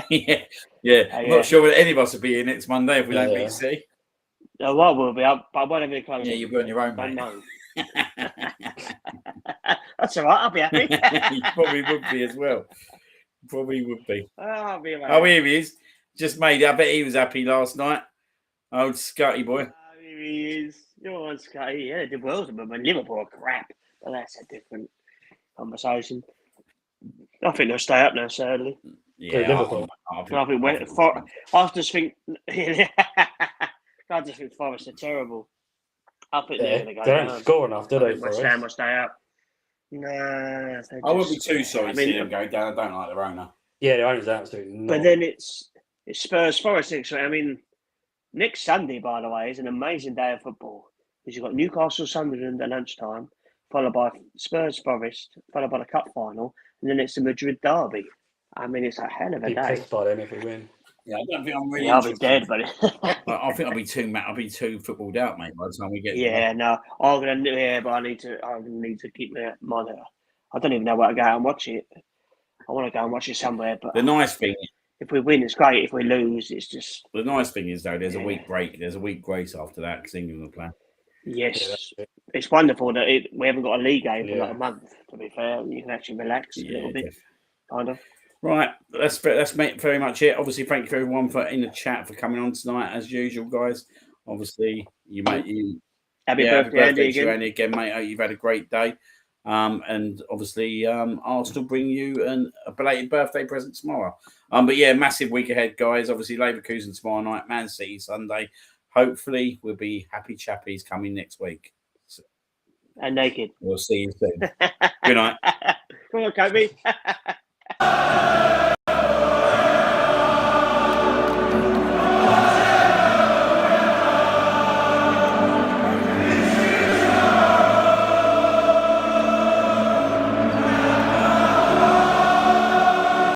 yeah. I'm not sure whether any of us will be here next Monday if we don't beat City. No, well, we'll be up, but I won't have any clothes. Yeah, you'll be on your own, mate. No. That's all right. I'll be happy. You probably would be as well. Probably would be. I'll be Oh, here he is. Just made it. I bet he was happy last night. Old Scotty boy. Oh, here he is. You're on Scotty. Yeah, they did well, but Liverpool are crap. But that's a different conversation. I think they'll stay up now, sadly. Yeah, I just think Forest are terrible. I think they're going to go they down. don't score enough, do they? West Ham will stay up. Nah, I wouldn't be too sorry to see them go down. I don't like their owner. Yeah, their owner's absolutely not. But then it's Spurs Forest next week. I mean, next Sunday, by the way, is an amazing day of football because you've got Newcastle Sunderland at lunchtime, followed by Spurs Forest, followed by the cup final, and then it's the Madrid derby. I mean, it's a hell of a day. Pissed by them if we win. Yeah, I don't think I'm really. I'll be dead, but I think I'll be too footballed out, mate. By the time we get yeah, no, I'm gonna but I need to keep my mind. I don't even know where to go and watch it. I want to go and watch it somewhere, but the nice thing, if we win, it's great. If we lose, it's just the nice thing is though, there's a week break. There's a week grace after that because England will play. Yes, it's wonderful that we haven't got a league game for like a month. To be fair, you can actually relax a little bit, kind of. Right, that's very much it. Obviously, thank you everyone in the chat for coming on tonight, as usual, guys. Obviously, Happy birthday to Andy again, mate. Hope you've had a great day. And obviously, I'll still bring you a belated birthday present tomorrow. But yeah, massive week ahead, guys. Obviously, Leverkusen tomorrow night, Man City Sunday. Hopefully, we'll be happy chappies coming next week. And naked. We'll see you soon. Good night. Come on, Kobe.